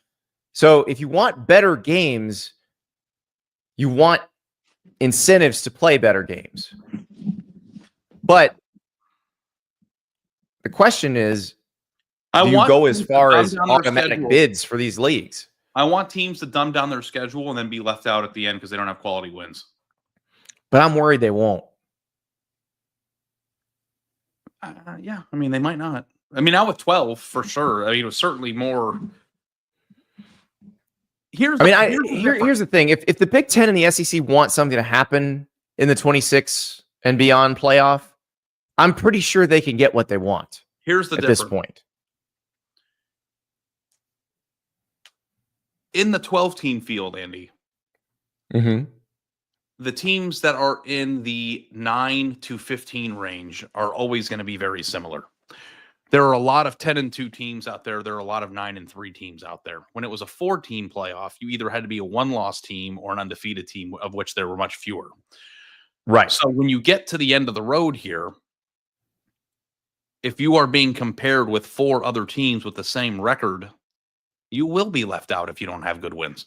So if you want better games, you want incentives to play better games. But the question is, do you go as far as automatic bids for these leagues? I want teams to dumb down their schedule and then be left out at the end because they don't have quality wins. But I'm worried they won't. Yeah, I mean, they might not. I mean, now with 12, for sure. I mean, it was certainly more. Here's the thing. If the Big Ten and the SEC want something to happen in the 26 and beyond playoff, I'm pretty sure they can get what they want. Here's the difference. This point. In the 12-team field, Andy, the teams that are in the 9 to 15 range are always going to be very similar. There are a lot of 10-2 teams out there. There are a lot of 9-3 teams out there. When it was a 4-team playoff, you either had to be a one-loss team or an undefeated team, of which there were much fewer. Right. So when you get to the end of the road here, if you are being compared with 4 other teams with the same record, you will be left out if you don't have good wins.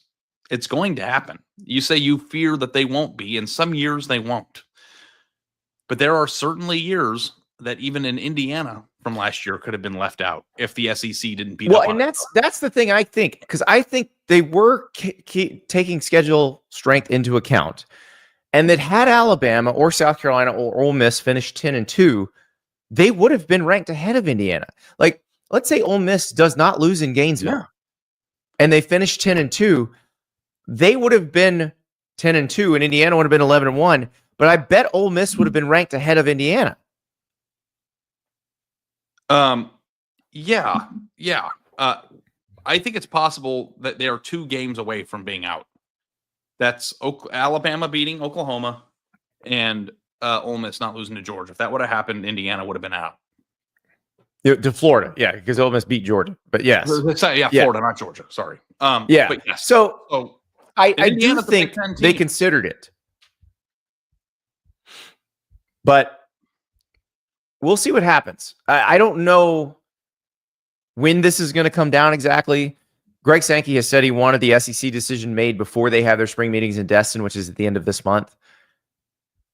It's going to happen. You say you fear that they won't be, and some years they won't. But there are certainly years that even in Indiana from last year could have been left out if the SEC didn't beat up on and that's the thing I think, because I think they were taking schedule strength into account, and that had Alabama or South Carolina or Ole Miss finished 10-2, they would have been ranked ahead of Indiana. Like, let's say Ole Miss does not lose in Gainesville, and they finish 10-2. They would have been 10-2, and Indiana would have been 11-1. But I bet Ole Miss would have been ranked ahead of Indiana. Yeah. I think it's possible that they are 2 games away from being out. That's Alabama beating Oklahoma and Ole Miss not losing to Georgia. If that would have happened, Indiana would have been out. To Florida, yeah, because Ole Miss beat Georgia. But yes. Florida, not Georgia. Sorry. But yes. So I do think they considered it. But we'll see what happens. I don't know when this is going to come down exactly. Greg Sankey has said he wanted the SEC decision made before they have their spring meetings in Destin, which is at the end of this month.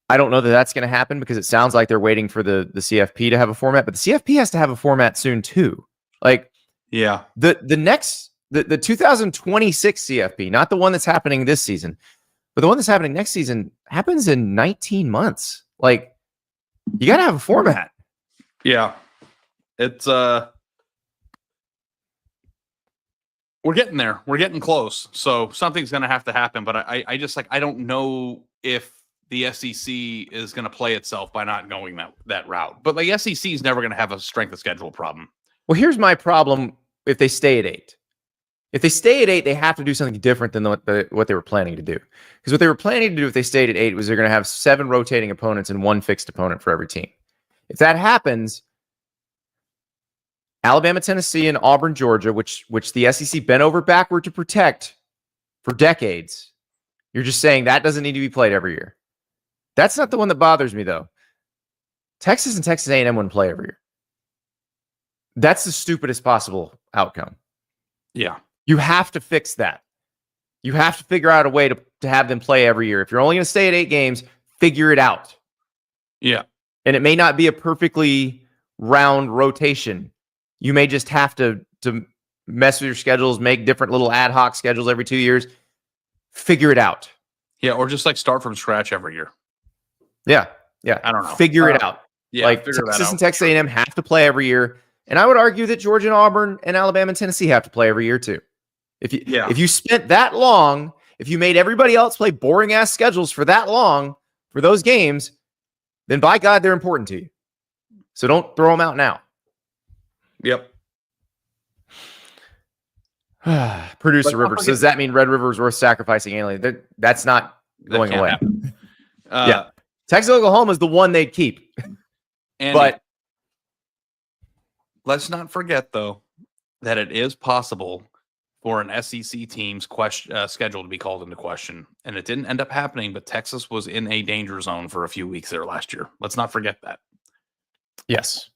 I don't know that that's going to happen because it sounds like they're waiting for the CFP to have a format, but the CFP has to have a format soon too. Like, yeah, the 2026 CFP, not the one that's happening this season, but the one that's happening next season happens in 19 months. Like, you got to have a format. Yeah. It's, we're getting there. We're getting close. So something's going to have to happen, but I just I don't know if the SEC is going to play itself by not going that route. But like SEC is never going to have a strength of schedule problem. Well, here's my problem if they stay at 8. If they stay at 8, they have to do something different than what they were planning to do. Because what they were planning to do if they stayed at 8 was they're going to have 7 rotating opponents and 1 fixed opponent for every team. If that happens, Alabama, Tennessee, and Auburn, Georgia, which the SEC bent over backward to protect for decades, you're just saying that doesn't need to be played every year. That's not the one that bothers me, though. Texas and Texas A&M wouldn't play every year. That's the stupidest possible outcome. Yeah. You have to fix that. You have to figure out a way to have them play every year. If you're only going to stay at 8 games, figure it out. Yeah. And it may not be a perfectly round rotation. You may just have to mess with your schedules, make different little ad hoc schedules every 2 years. Figure it out. Yeah, or just like start from scratch every year. Yeah. I don't know. Figure it out. Yeah, like Texas and Texas A&M have to play every year. And I would argue that Georgia and Auburn and Alabama and Tennessee have to play every year too. If you spent that long, if you made everybody else play boring ass schedules for that long for those games, then by God, they're important to you. So don't throw them out now. Yep. Producer River says, does that mean Red River is worth sacrificing annually? That's not going away. Yeah. Texas, Oklahoma is the one they'd keep. But let's not forget, though, that it is possible for an SEC team's schedule to be called into question. And it didn't end up happening, but Texas was in a danger zone for a few weeks there last year. Let's not forget that. Yes.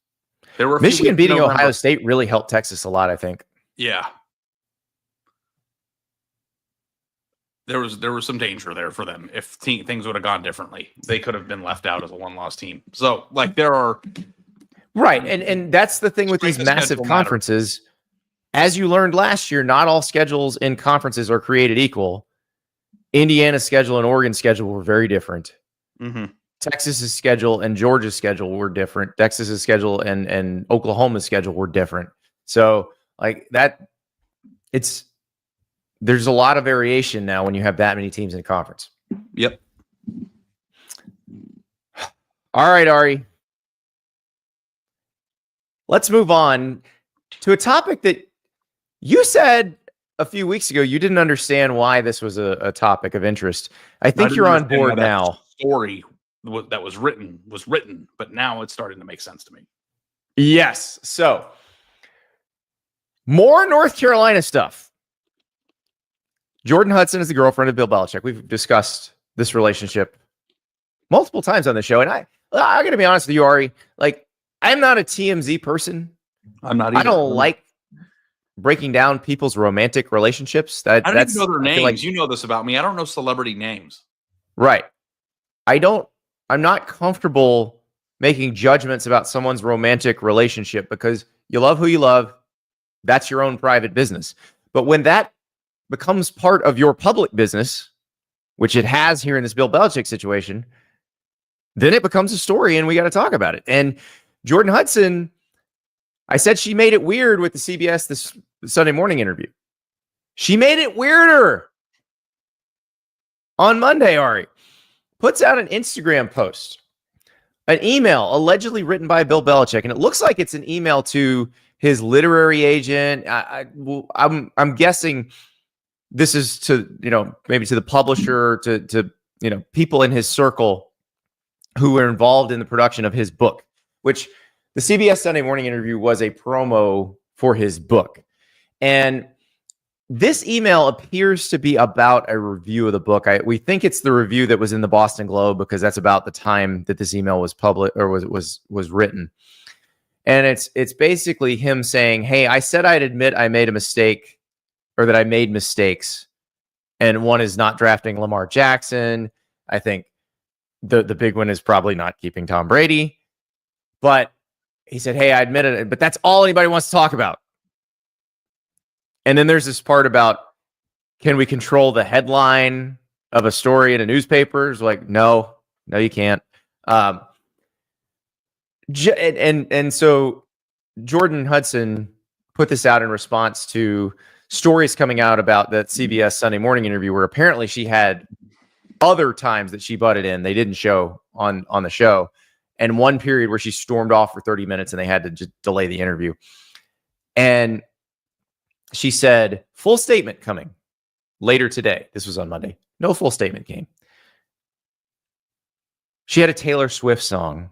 There were Michigan beating Ohio State really helped Texas a lot, I think. Yeah. There was some danger there for them. If things would have gone differently, they could have been left out as a one-loss team. So, like, there are... Right, and that's the thing with these massive conferences. as you learned last year, not all schedules in conferences are created equal. Indiana's schedule and Oregon's schedule were very different. Mm-hmm. Texas's schedule and Georgia's schedule were different. Texas's schedule and Oklahoma's schedule were different. So like that, there's a lot of variation now when you have that many teams in a conference. Yep. All right, Ari. Let's move on to a topic that you said a few weeks ago you didn't understand why this was a topic of interest. I think you're on board now. Story that was written, but now it's starting to make sense to me. Yes. So more North Carolina stuff. Jordon Hudson is the girlfriend of Bill Belichick. We've discussed this relationship multiple times on the show. And I'm going to be honest with you, Ari. Like, I'm not a TMZ person. I'm not either. I don't like breaking down people's romantic relationships. I don't even know their names. Like, you know this about me. I don't know celebrity names. Right. I'm not comfortable making judgments about someone's romantic relationship because you love who you love. That's your own private business. But when that becomes part of your public business, which it has here in this Bill Belichick situation, then it becomes a story and we got to talk about it. And Jordon Hudson, I said she made it weird with the CBS this Sunday morning interview. She made it weirder on Monday, Ari. Puts out an Instagram post, an email allegedly written by Bill Belichick, and it looks like it's an email to his literary agent. I'm guessing this is to, maybe to the publisher, to people in his circle who were involved in the production of his book, which the CBS Sunday morning interview was a promo for his book. And this email appears to be about a review of the book. We think it's the review that was in the Boston Globe because that's about the time that this email was public or was written. And it's basically him saying, "Hey, I said I'd admit I made a mistake or that I made mistakes. And one is not drafting Lamar Jackson. I think the big one is probably not keeping Tom Brady. But he said, hey, I admitted it, but that's all anybody wants to talk about." And then there's this part about, can we control the headline of a story in a newspaper? It's like, no, you can't. And so Jordon Hudson put this out in response to stories coming out about that CBS Sunday morning interview where apparently she had other times that she butted in. They didn't show on the show. And one period where she stormed off for 30 minutes and they had to just delay the interview. And she said, full statement coming later today. This was on Monday. No full statement came. She had a Taylor Swift song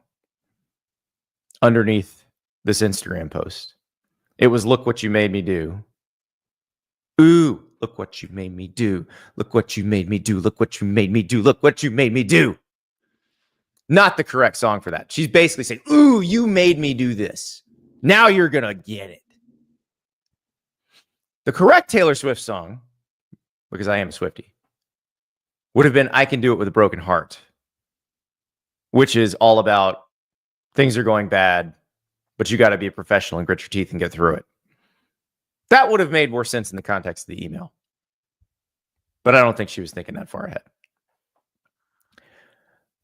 underneath this Instagram post. It was "Look What You Made Me Do." Ooh, look what you made me do. Look what you made me do. Look what you made me do. Look what you made me do. Not the correct song for that. She's basically saying, ooh, you made me do this. Now you're going to get it. The correct Taylor Swift song, because I am a Swiftie, would have been "I Can Do It With a Broken Heart," which is all about things are going bad, but you got to be a professional and grit your teeth and get through it. That would have made more sense in the context of the email. But I don't think she was thinking that far ahead.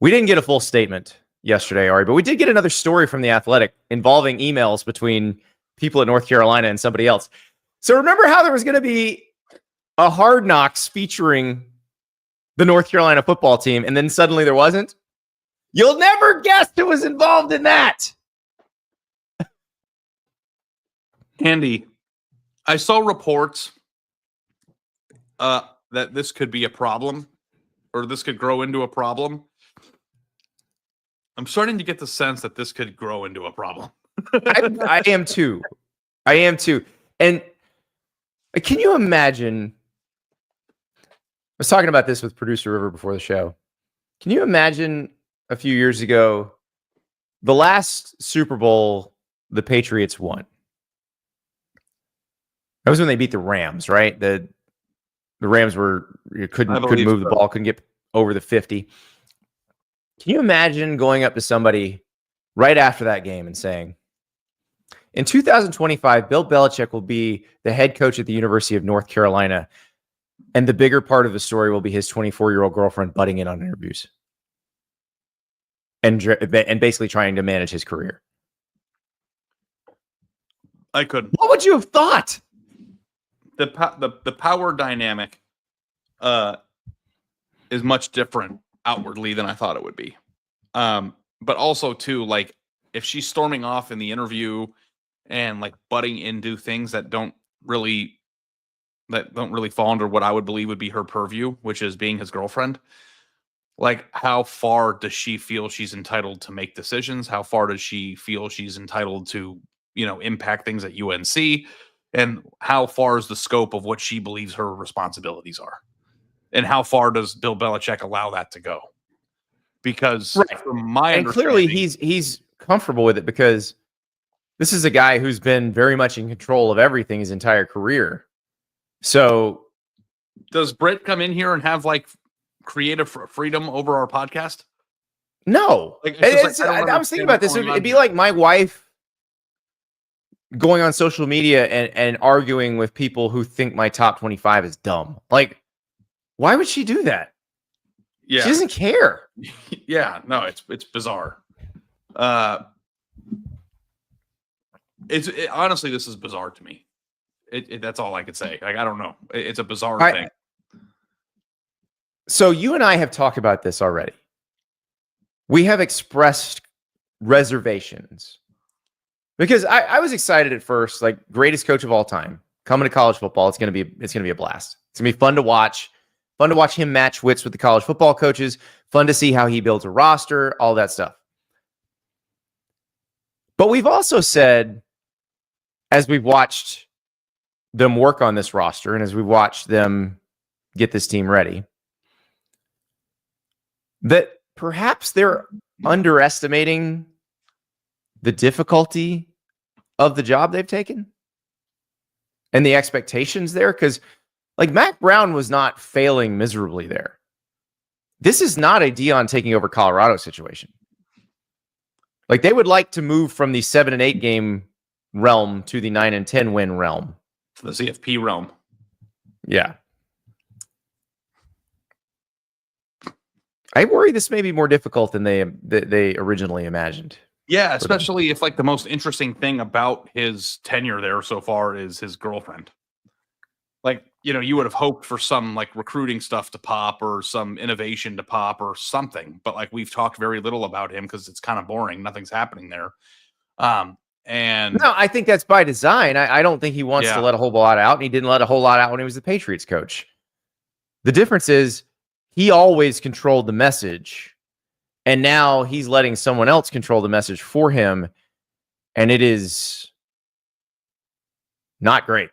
We didn't get a full statement yesterday, Ari, but we did get another story from The Athletic involving emails between people at North Carolina and somebody else. So remember how there was going to be a Hard Knocks featuring the North Carolina football team, and then suddenly there wasn't? You'll never guess who was involved in that. Andy, I saw reports that this could be a problem, or this could grow into a problem. I'm starting to get the sense that this could grow into a problem. I am too. And can you imagine? I was talking about this with producer River before the show. Can you imagine a few years ago, the last Super Bowl the Patriots won? That was when they beat the Rams, right? The Rams couldn't move the ball, couldn't get over the 50. Can you imagine going up to somebody right after that game and saying, In 2025, Bill Belichick will be the head coach at the University of North Carolina, and the bigger part of the story will be his 24-year-old girlfriend butting in on interviews and basically trying to manage his career. I couldn't. What would you have thought? The power dynamic is much different outwardly than I thought it would be. But also too, like, if she's storming off in the interview and like butting into things that don't really fall under what I would believe would be her purview, which is being his girlfriend. Like, how far does she feel she's entitled to make decisions? How far does she feel she's entitled to, impact things at UNC? And how far is the scope of what she believes her responsibilities are? And how far does Bill Belichick allow that to go? Because from my and clearly he's comfortable with it, because this is a guy who's been very much in control of everything his entire career. So does Britt come in here and have like creative freedom over our podcast? No. I was thinking about this. It'd be like my wife going on social media and arguing with people who think my top 25 is dumb. Like, why would she do that? Yeah. She doesn't care. Yeah, no, it's bizarre. Honestly, this is bizarre to me. That's all I could say. Like, I don't know. It's a bizarre thing. So you and I have talked about this already. We have expressed reservations because I was excited at first, like, greatest coach of all time coming to college football. It's gonna be a blast. It's gonna be fun to watch. Fun to watch him match wits with the college football coaches. Fun to see how he builds a roster, all that stuff. But we've also said, as we've watched them work on this roster and as we've watched them get this team ready, that perhaps they're underestimating the difficulty of the job they've taken and the expectations there. Because, like, Mac Brown was not failing miserably there. This is not a Deion taking over Colorado situation. Like, they would like to move from the 7-8 game realm to the 9-10 win realm. The CFP realm. Yeah. I worry this may be more difficult than they originally imagined. Yeah, especially if, like, the most interesting thing about his tenure there so far is his girlfriend. Like, you would have hoped for some, like, recruiting stuff to pop or some innovation to pop or something. But, like, we've talked very little about him because it's kind of boring. Nothing's happening there. And no, I think that's by design. I don't think he wants to let a whole lot out, and he didn't let a whole lot out when he was the Patriots coach. The difference is he always controlled the message, and now he's letting someone else control the message for him, and it is not great.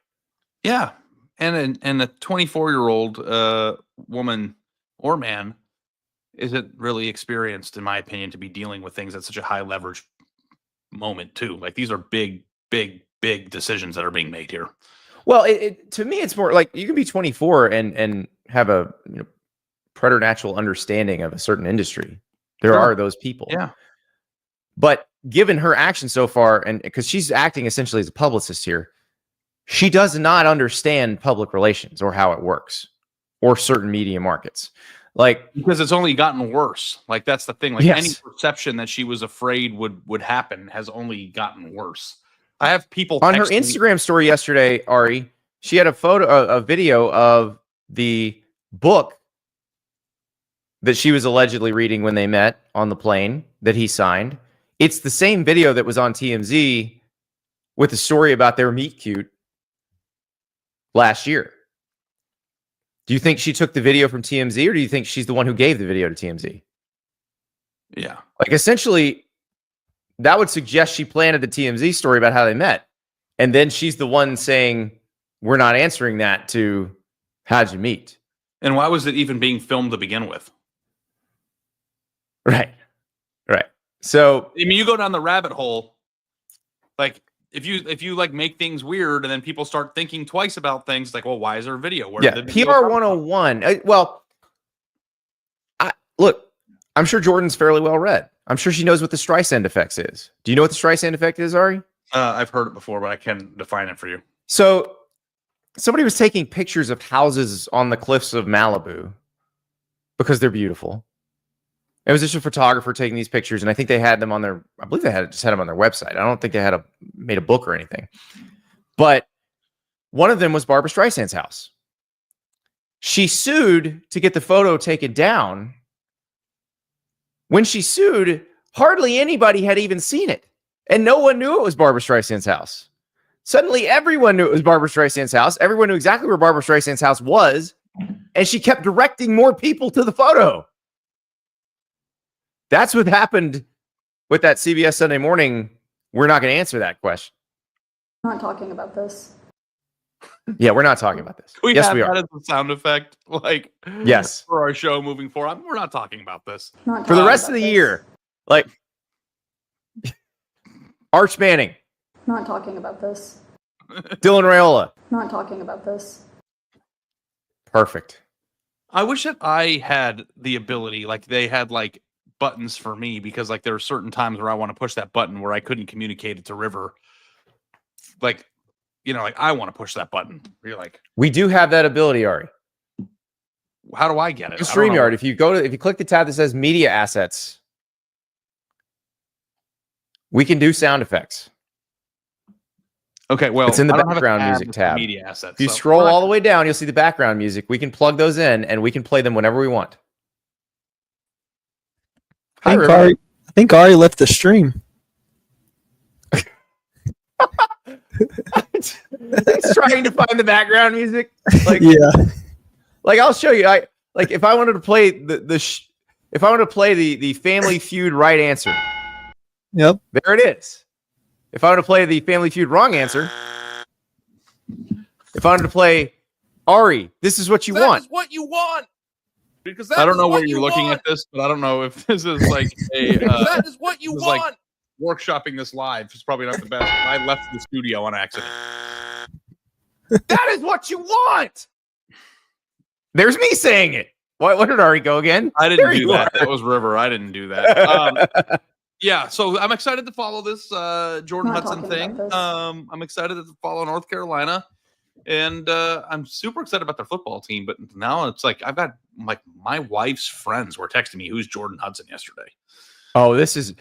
Yeah. And a 24-year-old woman or man isn't really experienced, in my opinion, to be dealing with things at such a high leverage moment too. Like, these are big, big, big decisions that are being made here. Well, to me, it's more like you can be 24 and have a preternatural understanding of a certain industry. There are those people. Yeah. But given her action so far, and because she's acting essentially as a publicist here, she does not understand public relations or how it works or certain media markets. Like, because it's only gotten worse. Like, that's the thing. Like, any perception that she was afraid would happen has only gotten worse. I have people on her Instagram story yesterday, Ari, she had a video of the book that she was allegedly reading when they met on the plane that he signed. It's the same video that was on TMZ with the story about their meet cute last year. Do you think she took the video from TMZ, or do you think she's the one who gave the video to TMZ? Yeah. Like, essentially, that would suggest she planted the TMZ story about how they met. And then she's the one saying, we're not answering that to how'd you meet? And why was it even being filmed to begin with? Right. So, I mean, you go down the rabbit hole, like, if you like make things weird and then people start thinking twice about things, like, well, why is there a video? PR 101. Look, I'm sure Jordan's fairly well read. I'm sure she knows what the Streisand effect is. Do you know what the Streisand effect is, Ari? I've heard it before, but I can define it for you. So somebody was taking pictures of houses on the cliffs of Malibu because they're beautiful. It was just a photographer taking these pictures, and I think they had them on their. I believe they just had them on their website. I don't think they made a book or anything. But one of them was Barbra Streisand's house. She sued to get the photo taken down. When she sued, hardly anybody had even seen it, and no one knew it was Barbra Streisand's house. Suddenly, everyone knew it was Barbra Streisand's house. Everyone knew exactly where Barbra Streisand's house was, and she kept directing more people to the photo. That's what happened with that CBS Sunday Morning. We're not going to answer that question. I'm not talking about this. Yeah, we're not talking about this. We yes, have we are. that as a sound effect, like yes, for our show moving forward. We're not talking about this for the rest of the year. Like Arch Manning. Not talking about this. Dylan Raiola. Not talking about this. Perfect. I wish that I had the ability, like they had like buttons for me, because like there are certain times where I want to push that button where I couldn't communicate it to River. Like, you know, like I want to push that button. You're like, we do have that ability, Ari. How do I get it? StreamYard. If you click the tab that says Media Assets, we can do sound effects. Okay, well, it's in the background music tab. Media Assets. If you scroll all the way down, you'll see the background music. We can plug those in, and we can play them whenever we want. I think Ari left the stream. He's trying to find the background music. Like, yeah. Like I'll show you. If I wanted to play if I wanted to play the Family Feud right answer. Yep. There it is. If I wanted to play the Family Feud wrong answer. If I wanted to play Ari, this is what you want. That is what you want. Because I don't know where you're looking at this, but I don't know if this is like a. That is what you want. Like workshopping this live is probably not the best. I left the studio on accident. That is what you want. There's me saying it. What did Ari go again? I didn't do that. That was River. I didn't do that. Yeah, so I'm excited to follow this Jordon Hudson thing. I'm excited to follow North Carolina. And I'm super excited about their football team, but now it's like I've got like my wife's friends were texting me who's Jordon Hudson yesterday. Oh, this is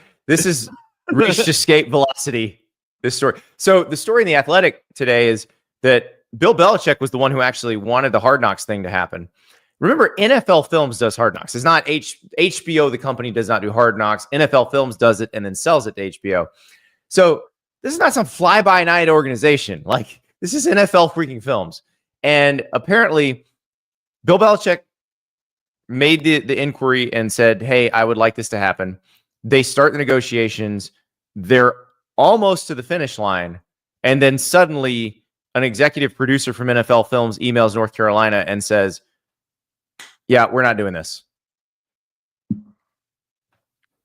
reached escape velocity. This story. So the story in The Athletic today is that Bill Belichick was the one who actually wanted the Hard Knocks thing to happen. Remember, NFL Films does Hard Knocks. It's not HBO, the company, does not do Hard Knocks. NFL Films does it and then sells it to HBO. So this is not some fly-by-night organization. Like, this is NFL freaking Films. And apparently, Bill Belichick made the inquiry and said, hey, I would like this to happen. They start the negotiations. They're almost to the finish line. And then suddenly, an executive producer from NFL Films emails North Carolina and says, yeah, we're not doing this.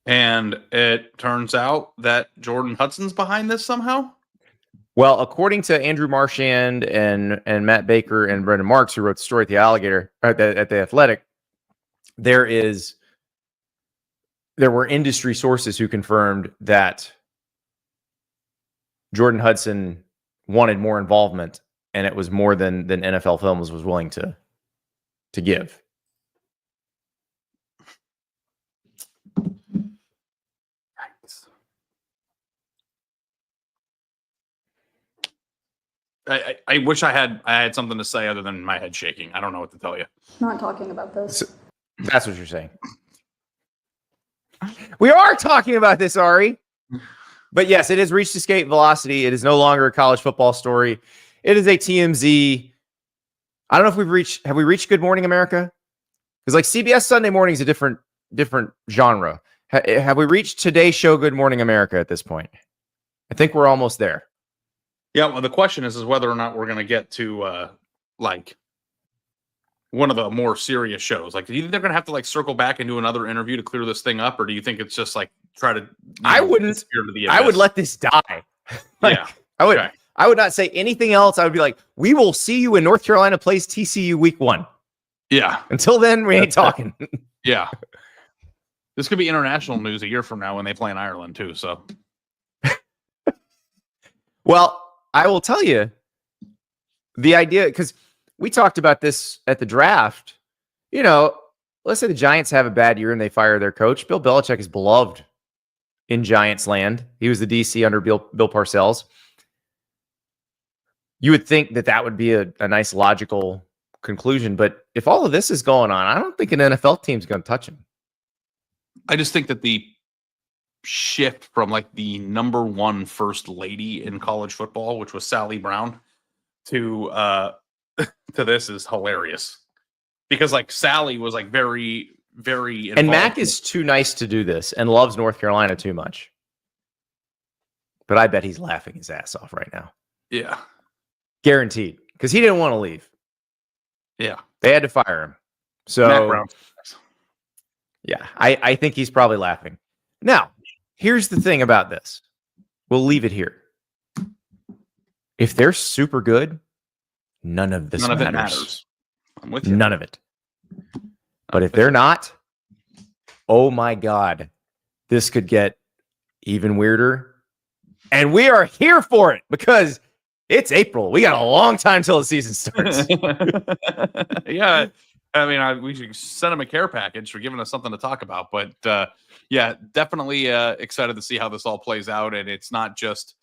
And it turns out that Jordon Hudson's behind this somehow? Well, according to Andrew Marchand and Matt Baker and Brendan Marks, who wrote the story at the Alligator at the Athletic, there were industry sources who confirmed that Jordon Hudson wanted more involvement, and it was more than NFL Films was willing to give. I wish I had something to say other than my head shaking. I don't know what to tell you. Not talking about this. So, that's what you're saying. We are talking about this, Ari. But yes, it has reached escape velocity. It is no longer a college football story. It is a TMZ. I don't know if have we reached Good Morning America? Because like CBS Sunday Morning is a different genre. Have we reached Today's Show Good Morning America at this point? I think we're almost there. Yeah, well, the question is whether or not we're going to get to like one of the more serious shows. Like, do you think they're going to have to like circle back and do another interview to clear this thing up, or do you think it's just like try to? I wouldn't. I would let this die. Like, yeah, I would. Okay. I would not say anything else. I would be like, we will see you when North Carolina plays TCU week 1. Yeah. Until then, we ain't talking. Yeah. This could be international news a year from now when they play in Ireland too. So. Well, I will tell you the idea, because we talked about this at the draft. You know, let's say the Giants have a bad year and they fire their coach. Bill Belichick is beloved in Giants land. He was the DC under Bill Parcells. You would think that would be a nice logical conclusion. But if all of this is going on, I don't think an NFL team's going to touch him. I just think that the shift from like the number one first lady in college football, which was Sally Brown, to to this is hilarious. Because like Sally was like very, very involved. And Mac is too nice to do this and loves North Carolina too much. But I bet he's laughing his ass off right now. Yeah. Guaranteed. Because he didn't want to leave. Yeah. They had to fire him. So Mac Brown. Yeah, I think he's probably laughing. Now, here's the thing about this. We'll leave it here. If they're super good, none of this None matters. of it matters. I'm with you. None of it. But if they're not, oh my God, this could get even weirder. And we are here for it because it's April. We got a long time till the season starts. Yeah. I mean, we should send them a care package for giving us something to talk about. But yeah, definitely excited to see how this all plays out. And it's not just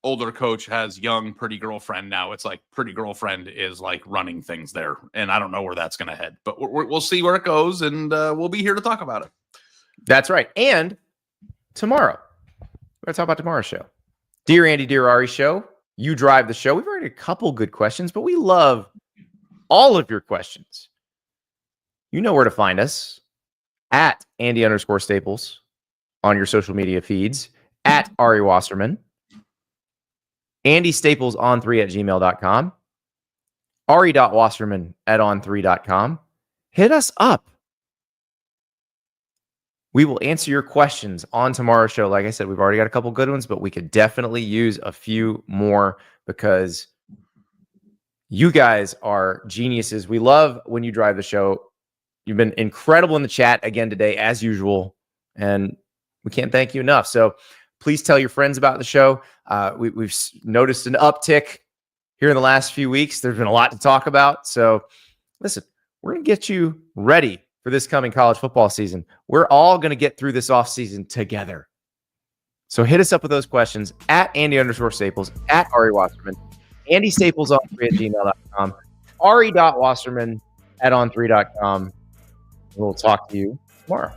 older coach has young, pretty girlfriend now. It's like pretty girlfriend is like running things there. And I don't know where that's going to head. But we'll see where it goes. And we'll be here to talk about it. That's right. And tomorrow, we're going to talk about tomorrow's show. Dear Andy, Dear Ari show. You drive the show. We've already had a couple good questions, but we love all of your questions. You know where to find us at Andy_Staples on your social media feeds, at Ari Wasserman, Andy Staples on3 at gmail.com, Ari.Wasserman at on3.com. Hit us up. We will answer your questions on tomorrow's show. Like I said, we've already got a couple good ones, but we could definitely use a few more because you guys are geniuses. We love when you drive the show. You've been incredible in the chat again today, as usual, and we can't thank you enough. So please tell your friends about the show. We've noticed an uptick here in the last few weeks. There's been a lot to talk about. So listen, we're going to get you ready for this coming college football season. We're all going to get through this offseason together. So hit us up with those questions at Andy_Staples, at Ari Wasserman, Andy Staples on3 at gmail.com, Ari.Wasserman at on3.com. We'll talk to you tomorrow.